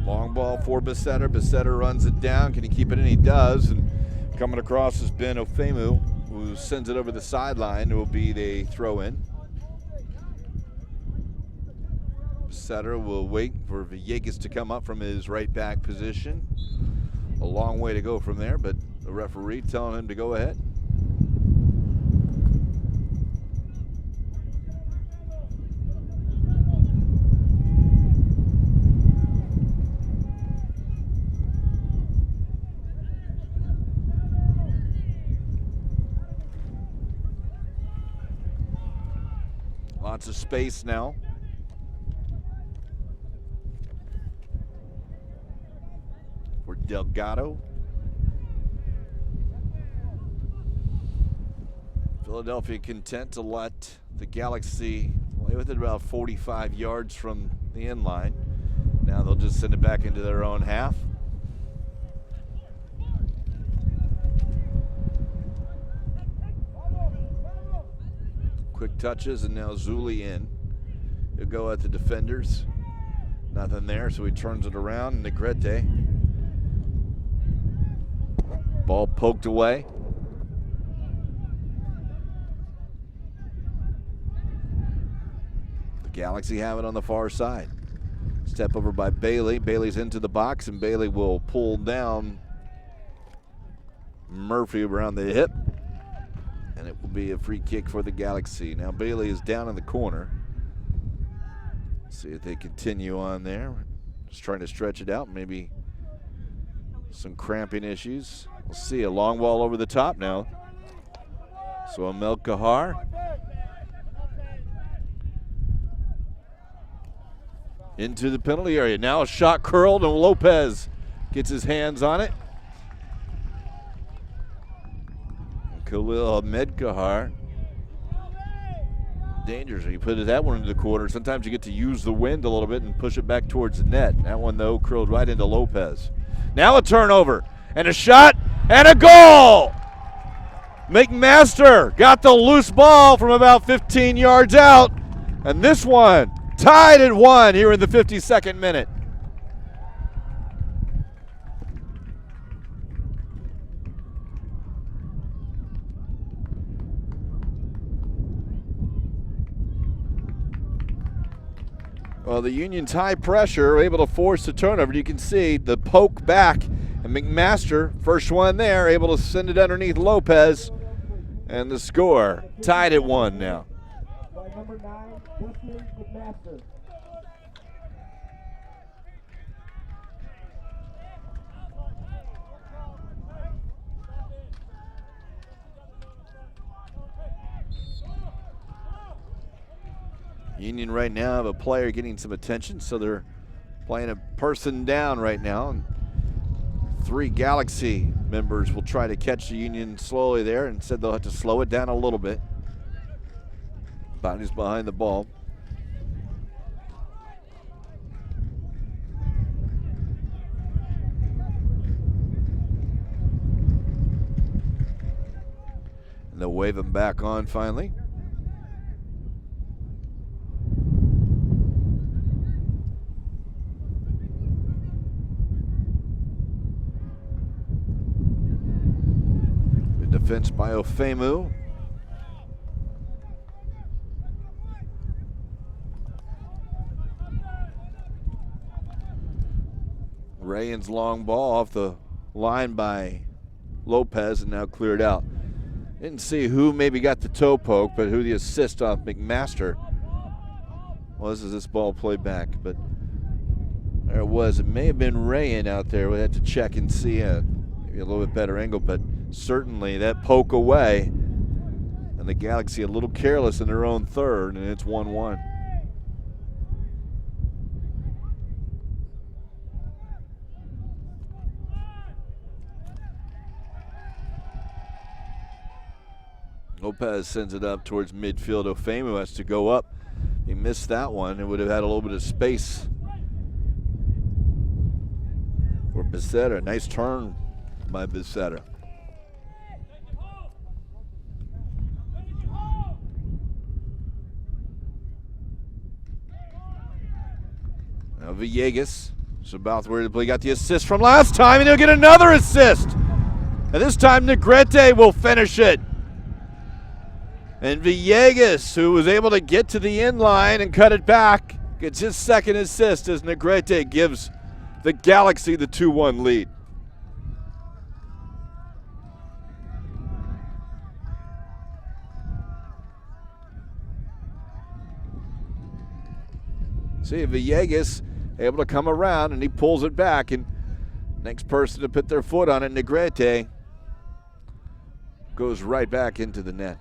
Long ball for Besetter. Besetter runs it down. Can he keep it in? He does. And coming across is Ben Ofemu, who sends it over the sideline. It will be the throw in. Besetter will wait for Villegas to come up from his right back position. A long way to go from there, but the referee telling him to go ahead. Lots of space now. For Delgado. Philadelphia content to let the Galaxy play with it about 45 yards from the end line. Now they'll just send it back into their own half. Quick touches, and now Zuli in. He'll go at the defenders. Nothing there, so he turns it around. Negrete. Ball poked away. Galaxy have it on the far side. Step over by Bailey. Bailey's into the box, and Bailey will pull down Murphy around the hip. And it will be a free kick for the Galaxy. Now Bailey is down in the corner. See if they continue on there. Just trying to stretch it out. Maybe some cramping issues. We'll see. A long ball over the top now. So Amel Kahar into the penalty area. Now a shot curled, and Lopez gets his hands on it. And Khalil Ahmed Kahar. Dangerous. You put that one into the corner. Sometimes you get to use the wind a little bit and push it back towards the net. That one, though, curled right into Lopez. Now a turnover, and a shot, and a goal! McMaster got the loose ball from about 15 yards out, and this one tied at 1 here in the 52nd minute. Well, the Union's high pressure are able to force the turnover. You can see the poke back, and McMaster, first one there, able to send it underneath Lopez, and the score tied at 1 now. By number 9, Dustin McMaster. Union right now have a player getting some attention, so they're playing a person down right now. And 3 Galaxy members will try to catch the Union slowly there, and said they'll have to slow it down a little bit. Body's behind the ball. And they'll wave him back on finally. Defense by Ofemu. Rayan's long ball off the line by Lopez, and now cleared out. Didn't see who maybe got the toe poke, but who the assist off McMaster was as this ball played back. But there it was. It may have been Rayan out there. We had to check and see maybe a little bit better angle, but certainly that poke away, and the Galaxy a little careless in their own third, and it's 1-1. Lopez sends it up towards midfield. Ofemu has to go up. He missed that one. It would have had a little bit of space for Becerra. Nice turn by Becerra. Now Villegas is about where to play. Got the assist from last time, and he'll get another assist. And this time Negrete will finish it. And Villegas, who was able to get to the end line and cut it back, gets his second assist as Negrete gives the Galaxy the 2-1 lead. See, Villegas able to come around, and he pulls it back, and next person to put their foot on it, Negrete, goes right back into the net.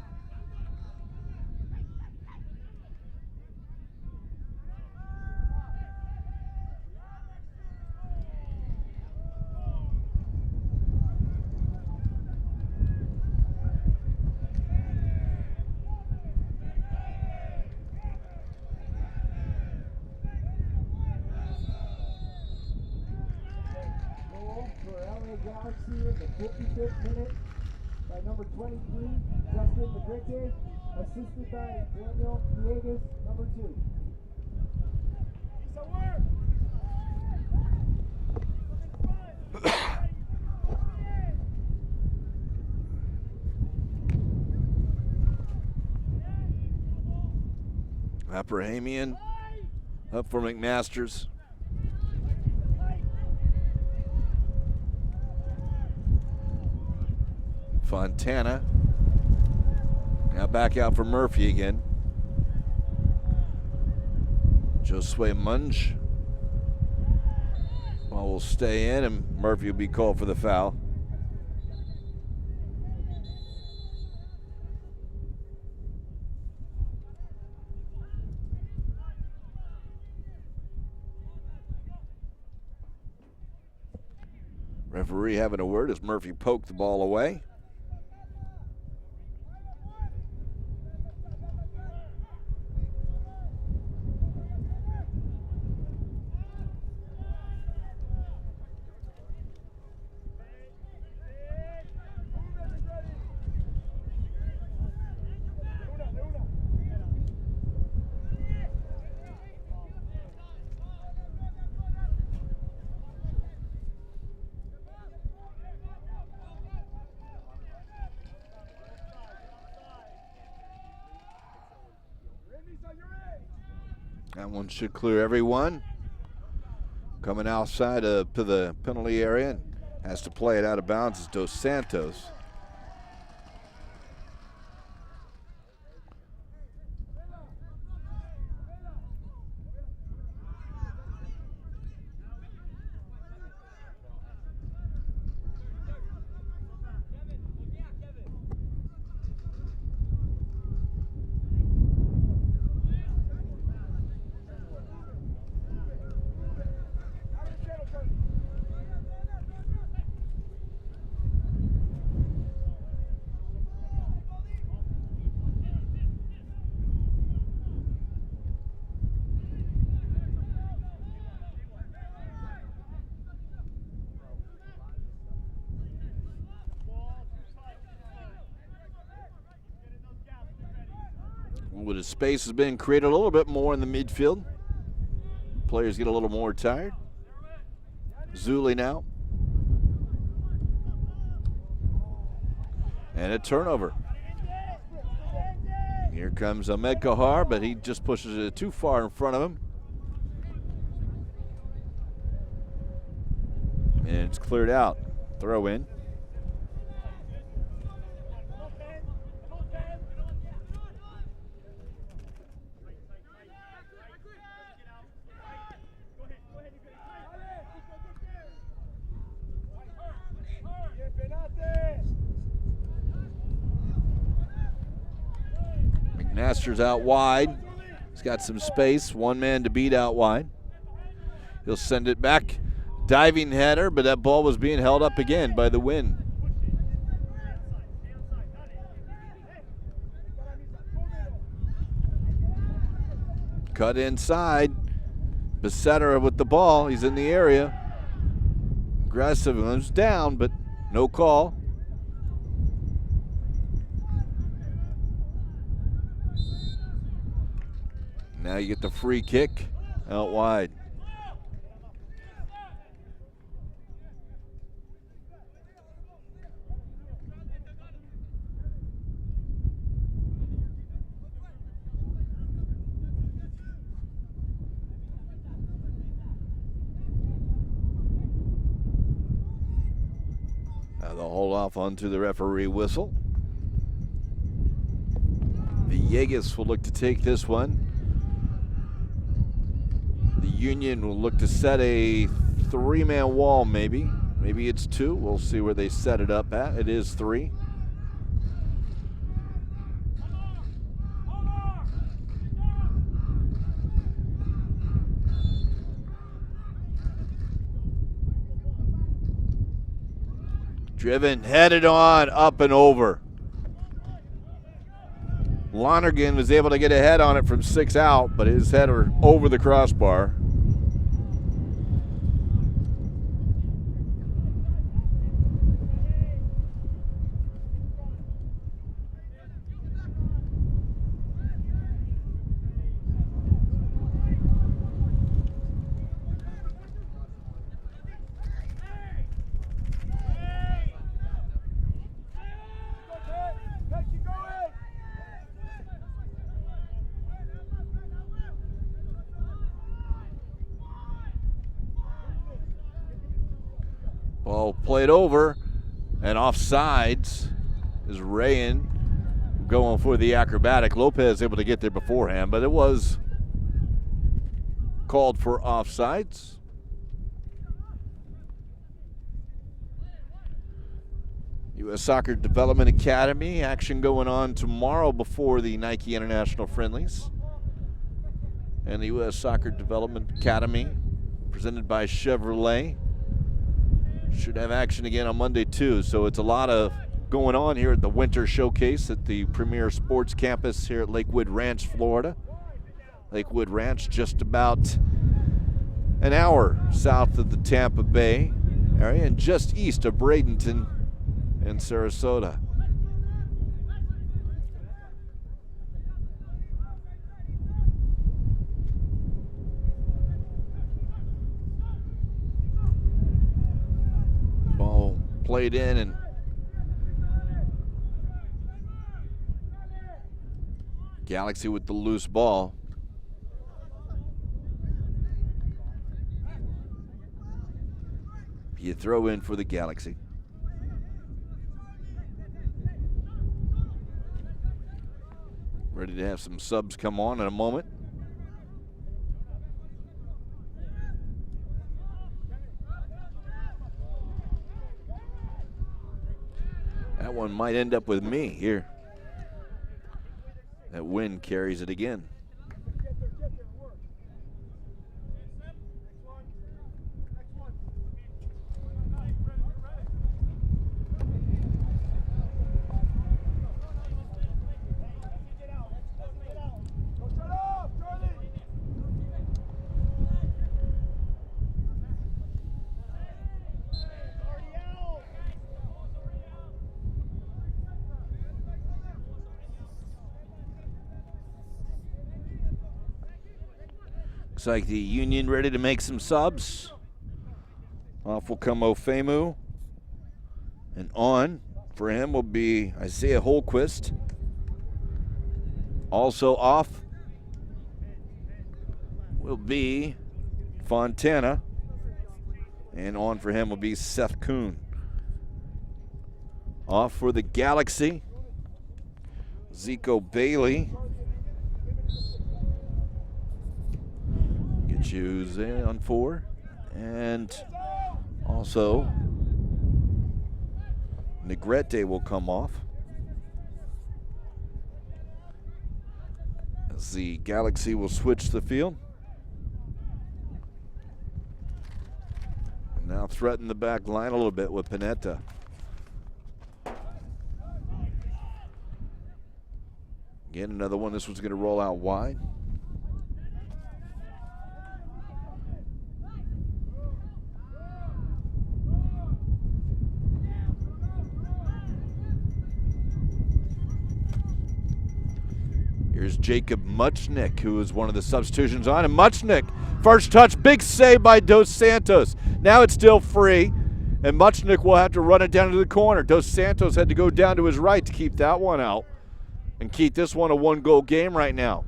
Galaxy in the 55th minute by number 23, Justin Negrete, assisted by Daniel Villegas, number 2. Abrahamian up for McMasters. Fontana. Now back out for Murphy again. Josue Munge. Ball will stay in, and Murphy will be called for the foul. Referee having a word as Murphy poked the ball away. That one should clear everyone. Coming outside to the penalty area and has to play it out of bounds is Dos Santos. With the space has been created a little bit more in the midfield. Players get a little more tired. Zuli now. And a turnover. Here comes Ahmed Kahar, but he just pushes it too far in front of him. And it's cleared out. Throw in. McMasters out wide. He's got some space. One man to beat out wide. He'll send it back. Diving header, but that ball was being held up again by the wind. Cut inside. Besetter with the ball. He's in the area. Aggressive. Goes down, but no call. Now you get the free kick out wide. Now they'll hold off onto the referee whistle. Villegas will look to take this one. The Union will look to set a three-man wall maybe. Maybe it's two. We'll see where they set it up at. It is three. Driven, headed on, up and over. Lonergan was able to get a head on it from 6 out, but his header over the crossbar. Ball played over, and offsides is Rayan going for the acrobatic. Lopez able to get there beforehand, but it was called for offsides. U.S. Soccer Development Academy action going on tomorrow before the Nike International Friendlies. And the U.S. Soccer Development Academy, presented by Chevrolet, should have action again on Monday too. So it's a lot of going on here at the Winter Showcase at the premier sports campus here at Lakewood Ranch, Florida. Lakewood Ranch, just about an hour south of the Tampa Bay area and just east of Bradenton in Sarasota. Ball played in, and Galaxy with the loose ball. You throw in for the Galaxy. Ready to have some subs come on in a moment. That one might end up with me here. That wind carries it again. Looks like the Union ready to make some subs. Off will come Ofemu. And on for him will be Isaiah Holquist. Also off will be Fontana. And on for him will be Seth Kuhn. Off for the Galaxy, Zico Bailey. Choose on 4, and also Negrete will come off as the Galaxy will switch the field. Now threaten the back line a little bit with Panetta. Again, another one. This one's going to roll out wide. Here's Jacob Muchnick, who is one of the substitutions on. And Muchnick, first touch, big save by Dos Santos. Now it's still free, and Muchnick will have to run it down to the corner. Dos Santos had to go down to his right to keep that one out and keep this one a one-goal game right now.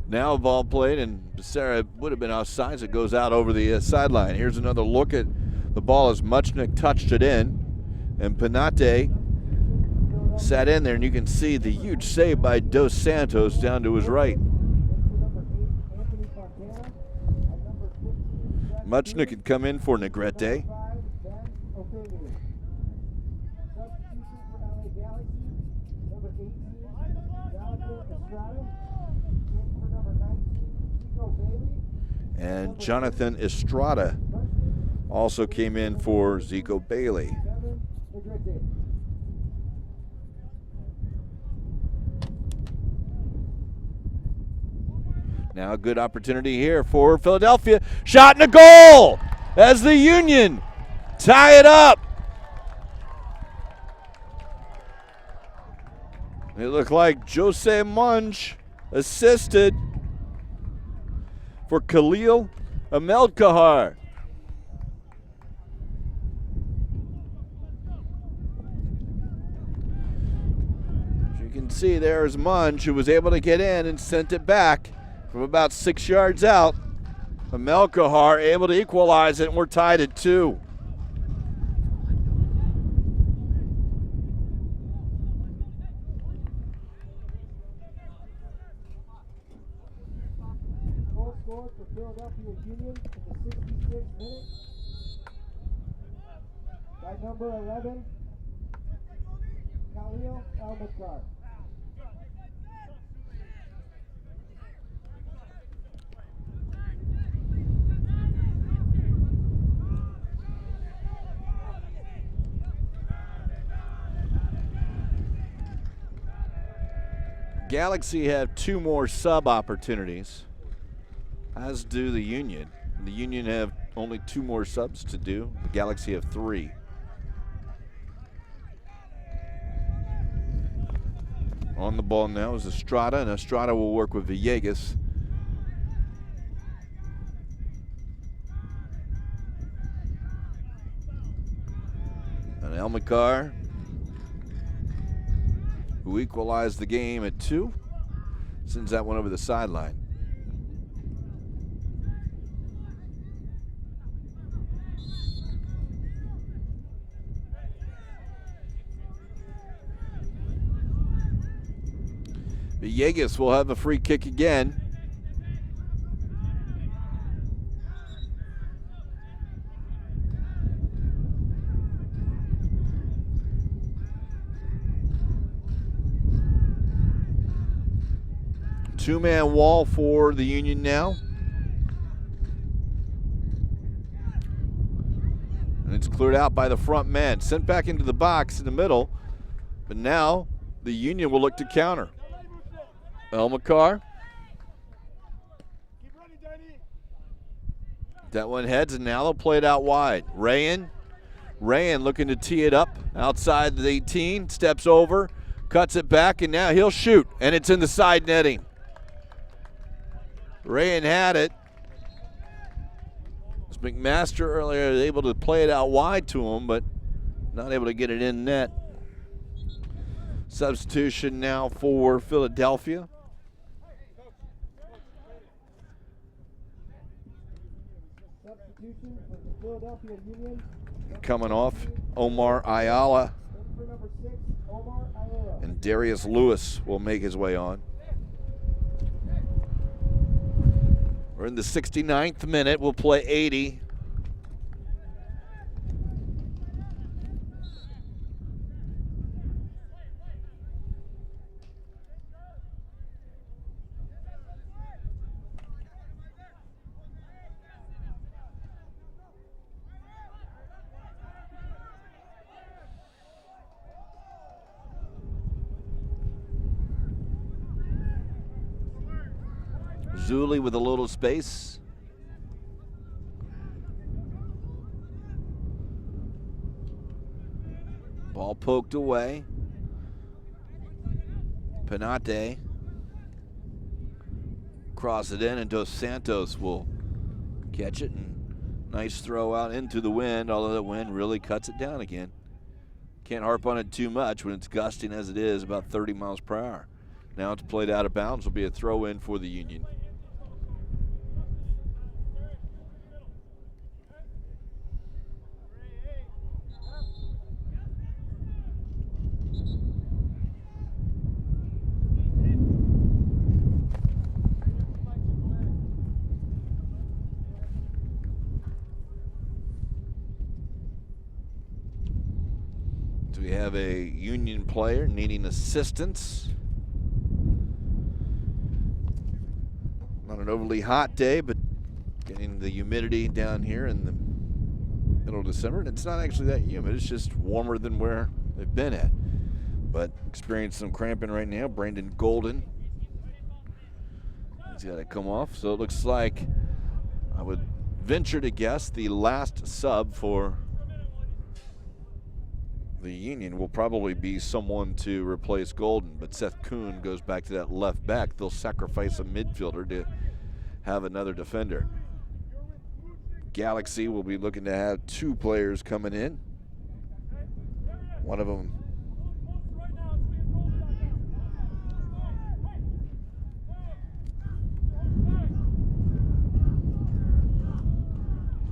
Now a ball played, and Becerra would have been offsides. It goes out over the sideline. Here's another look at the ball as Muchnick touched it in, and Panate sat in there, and you can see the huge save by Dos Santos down to his right. Muchnick had come in for Negrete. And Jonathan Estrada also came in for Zico Bailey. Now a good opportunity here for Philadelphia. Shot and a goal as the Union tie it up. It looked like Jose Munch assisted for Khalil Amelkahar. As you can can see there's Munch, who was able to get in and sent it back from about 6 yards out. Melkahar able to equalize it, and we're tied at 2. Goal scored for Philadelphia Union in the 66th minute by number 11, Khalil Elmakar. Galaxy have 2 more sub opportunities, as do the Union. The Union have only 2 more subs to do. The Galaxy have 3. On the ball now is Estrada, and Estrada will work with Villegas. And Elmakar, who equalized the game at 2, sends that one over the sideline. Villegas will have a free kick again. Two-man wall for the Union now. And it's cleared out by the front men. Sent back into the box in the middle. But now the Union will look to counter. Elmakar. That one heads, and now they'll play it out wide. Rayan looking to tee it up outside the 18. Steps over, cuts it back, and now he'll shoot. And it's in the side netting. Rayan had it. As McMaster earlier was able to play it out wide to him, but not able to get it in net. Substitution now for Philadelphia. Substitution for the Philadelphia Union. Coming off, Omar Ayala. For number 6, Omar Ayala. And Darius Lewis will make his way on. We're in the 69th minute. We'll play 80. Zuli with a little space. Ball poked away. Penate. Cross it in, and Dos Santos will catch it. And nice throw out into the wind, although the wind really cuts it down again. Can't harp on it too much when it's gusting as it is, about 30 miles per hour. Now it's played out of bounds. Will be a throw in for the Union. So we have a Union player needing assistance. Not an overly hot day, but getting the humidity down here in the middle of December. And it's not actually that humid. It's just warmer than where they've been at. But experiencing some cramping right now. Brandon Golden. He's got to come off. So it looks like, I would venture to guess, the last sub for the Union will probably be someone to replace Golden, but Seth Kuhn goes back to that left back. They'll sacrifice a midfielder to have another defender. Galaxy will be looking to have 2 players coming in. One of them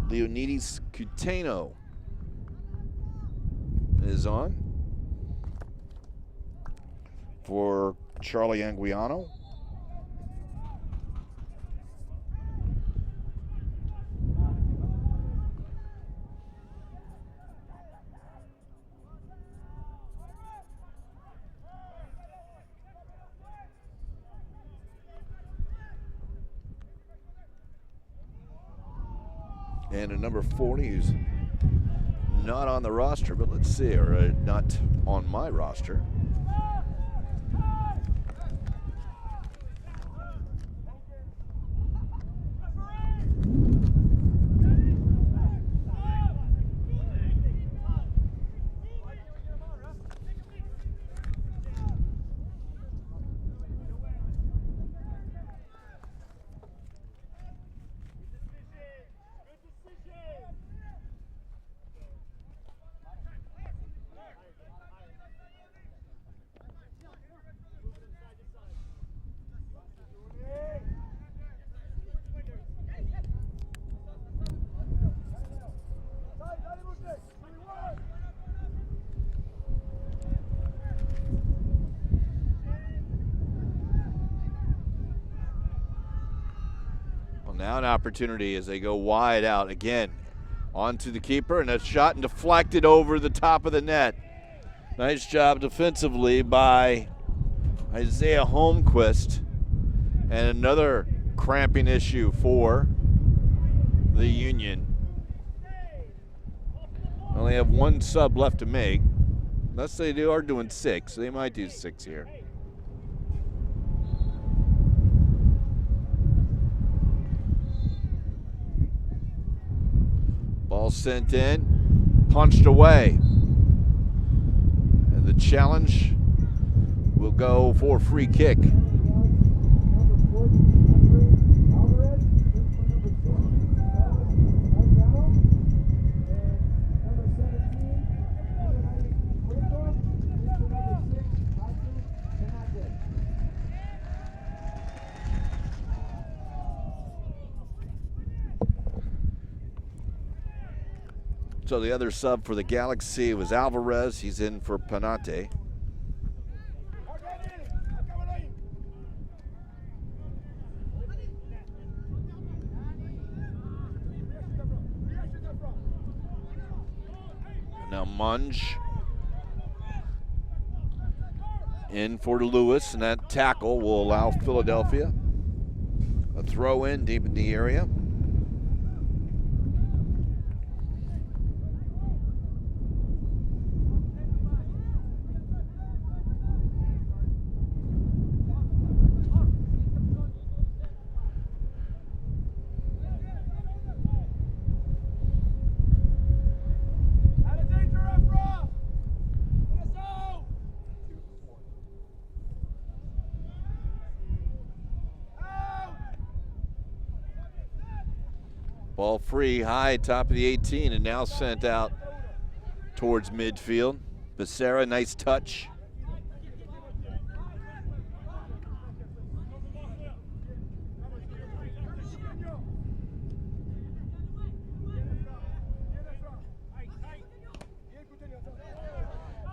Leonidas Cuteno is on for Charlie Anguiano. And a number 40 who's not on the roster, but let's see, or not on my roster. Now an opportunity as they go wide out again. Onto the keeper, and a shot and deflected over the top of the net. Nice job defensively by Isaiah Holmquist. And another cramping issue for the Union. Only have one sub left to make. Unless they are doing 6. They might do 6 here. Ball sent in, punched away. And the challenge will go for a free kick. So the other sub for the Galaxy was Alvarez. He's in for Panate. Now Munge in for Lewis, and that tackle will allow Philadelphia a throw in deep in the area. Ball free, high, top of the 18, and now sent out towards midfield. Becerra, nice touch.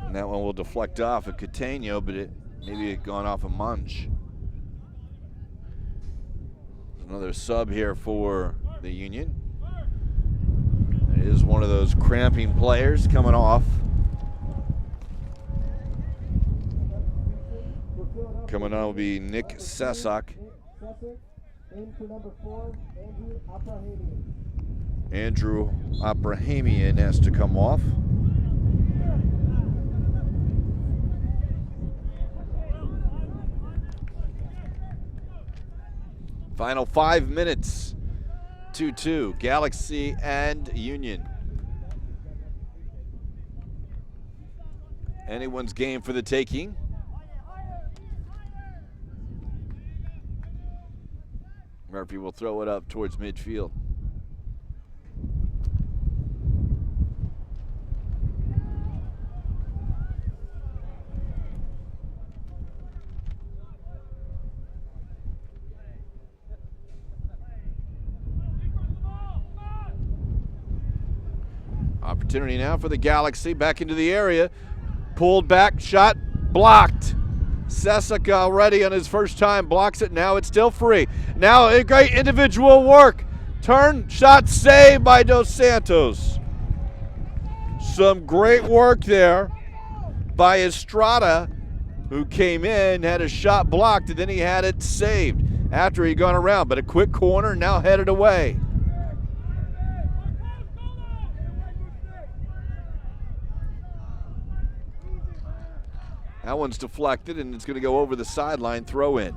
And that one will deflect off of Catania, but maybe it gone off of Munch. Another sub here for the Union. It is one of those cramping players coming off. Coming on will be Nick Sesak. Andrew Abrahamian has to come off. Final 5 minutes. 2-2, Galaxy and Union. Anyone's game for the taking. Murphy will throw it up towards midfield. Opportunity now for the Galaxy, back into the area. Pulled back, shot, blocked. Sesek already on his first time blocks it. Now it's still free. Now a great individual work. Turn, shot, saved by Dos Santos. Some great work there by Estrada, who came in, had a shot blocked, and then he had it saved after he gone around. But a quick corner, now headed away. That one's deflected, and it's going to go over the sideline, throw in.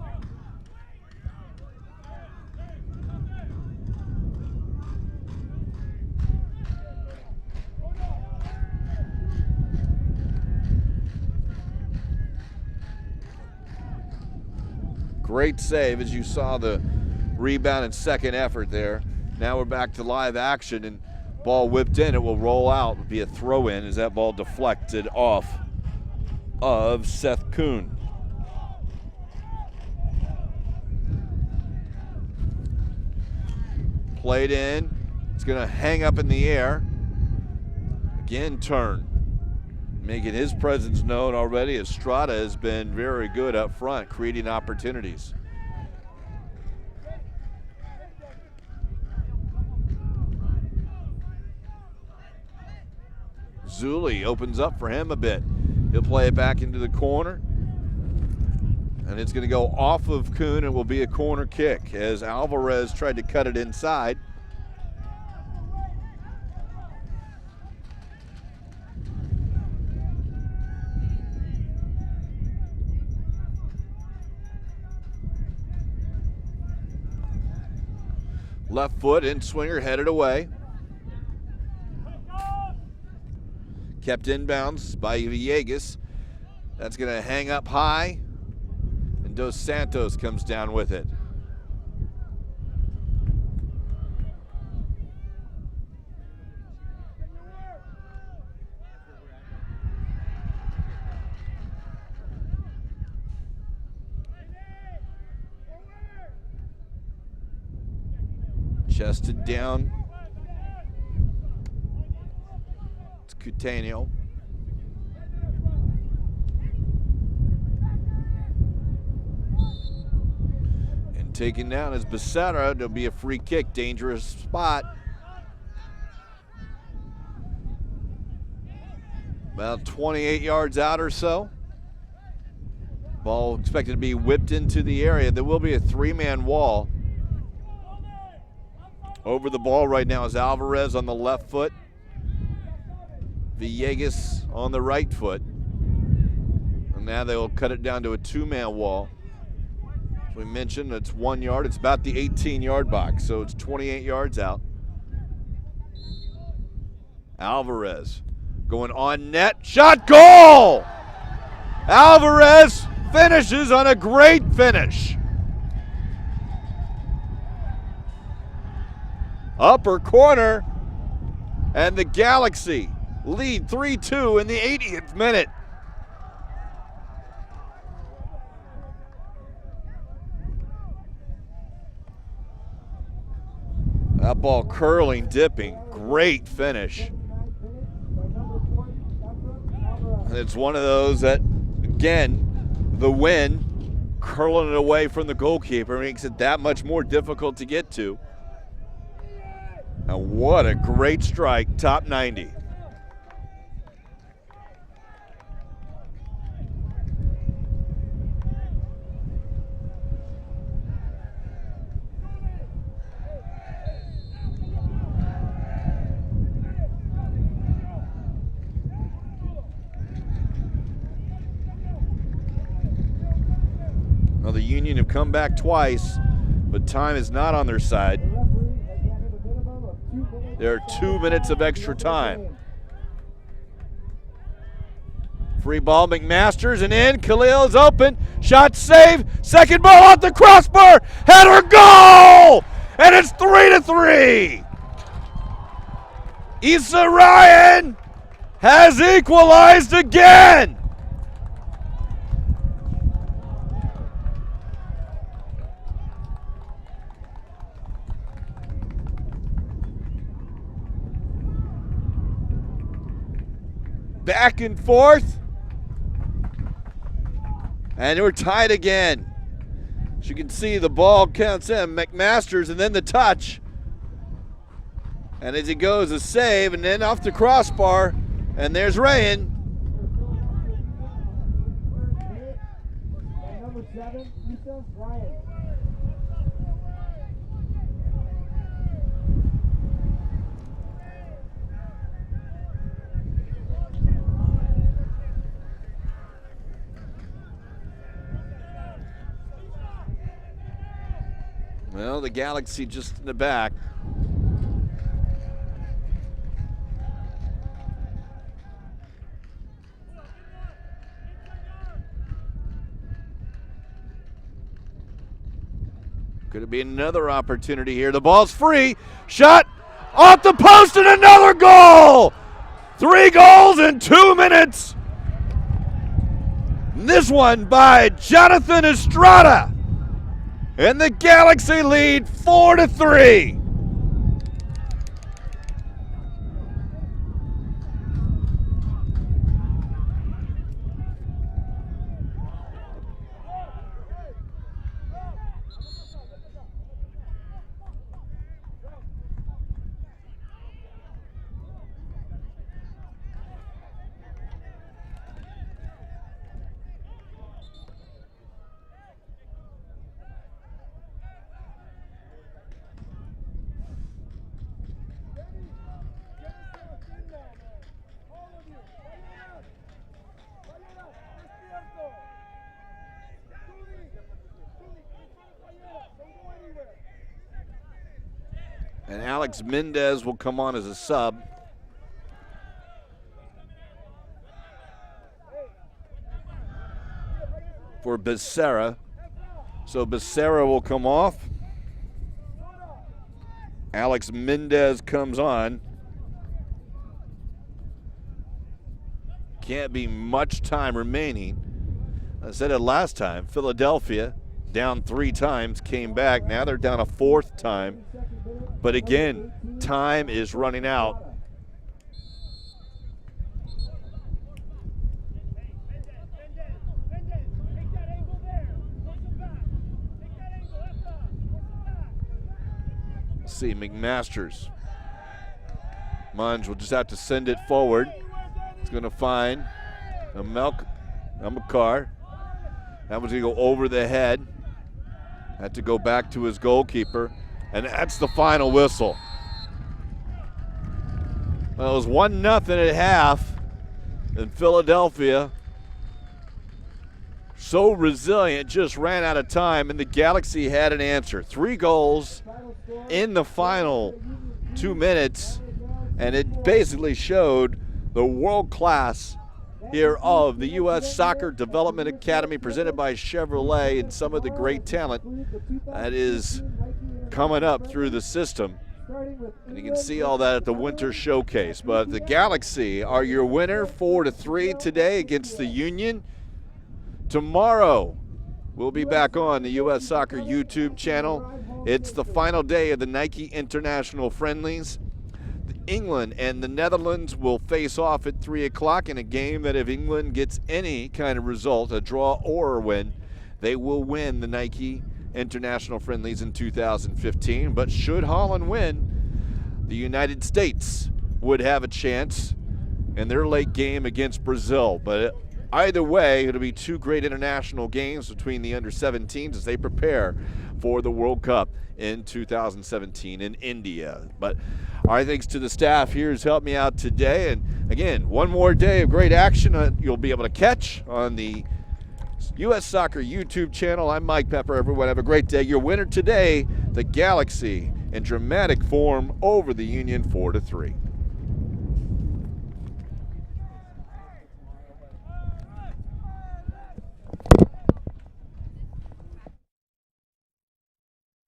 Great save as you saw the rebound and second effort there. Now we're back to live action, and ball whipped in. It will roll out. It will be a throw in as that ball deflected off of Seth Kuhn. Played in. It's going to hang up in the air. Again, turn. Making his presence known already. Estrada has been very good up front, creating opportunities. Zuli opens up for him a bit. He'll play it back into the corner. And it's going to go off of Kuhn and will be a corner kick as Alvarez tried to cut it inside. Left foot in swinger, headed away. Kept inbounds by Villegas. That's going to hang up high, and Dos Santos comes down with it. Chested down. It's Coutinho. And taken down is Becerra. There'll be a free kick, dangerous spot. About 28 yards out or so. Ball expected to be whipped into the area. There will be a three-man wall. Over the ball right now is Alvarez on the left foot. Villegas on the right foot. And now they will cut it down to a two-man wall. As we mentioned, it's 1 yard. It's about the 18-yard box, so it's 28 yards out. Alvarez going on net. Shot, goal! Alvarez finishes on a great finish. Upper corner, and the Galaxy lead 3-2 in the 80th minute. That ball curling, dipping, great finish. It's one of those that, again, the win, curling it away from the goalkeeper makes it that much more difficult to get to. And what a great strike, top 90. Well, the Union have come back twice, but time is not on their side. There are 2 minutes of extra time. Free ball, McMasters, and in. Khalil's open. Shot saved. Second ball off the crossbar. Header, goal! And it's 3-3. Issa Ryan has equalized again. back and forth. And we're tied again. As you can see, the ball counts in. McMasters, and then the touch. And as he goes, a save, and then off the crossbar. And there's Rayan. And number 7, Lisa Ryan. Well, the Galaxy just in the back. Could it be another opportunity here? The ball's free. Shot off the post and another goal! 3 goals in 2 minutes. This one by Jonathan Estrada. And the Galaxy lead 4-3. And Alex Mendez will come on as a sub. For Becerra. So Becerra will come off. Alex Mendez comes on. Can't be much time remaining. I said it last time. Philadelphia down 3 times, came back. Now they're down a 4th time. But again, time is running out. Let's see, McMasters. Munge will just have to send it forward. He's going to find a Makar. That one's going to go over the head. Had to go back to his goalkeeper. And that's the final whistle. Well, it was 1-0 at half. And Philadelphia, so resilient, just ran out of time. And the Galaxy had an answer. 3 goals in the final 2 minutes. And it basically showed the world class here of the U.S. Soccer Development Academy presented by Chevrolet and some of the great talent that is coming up through the system. And you can see all that at the Winter Showcase. But the Galaxy are your winner 4-3 today against the Union. Tomorrow, we'll be back on the U.S. Soccer YouTube channel. It's the final day of the Nike International Friendlies. England and the Netherlands will face off at 3 o'clock in a game that if England gets any kind of result, a draw or a win, they will win the Nike International Friendlies in 2015. But should Holland win, the United States would have a chance in their late game against Brazil. But either way, it'll be 2 great international games between the under-17s as they prepare for the World Cup in 2017 in India. But our thanks to the staff here who's helped me out today. And again, one more day of great action you'll be able to catch on the U.S. Soccer YouTube channel. I'm Mike Pepper. Everyone have a great day. Your winner today, the Galaxy, in dramatic form over the Union 4-3.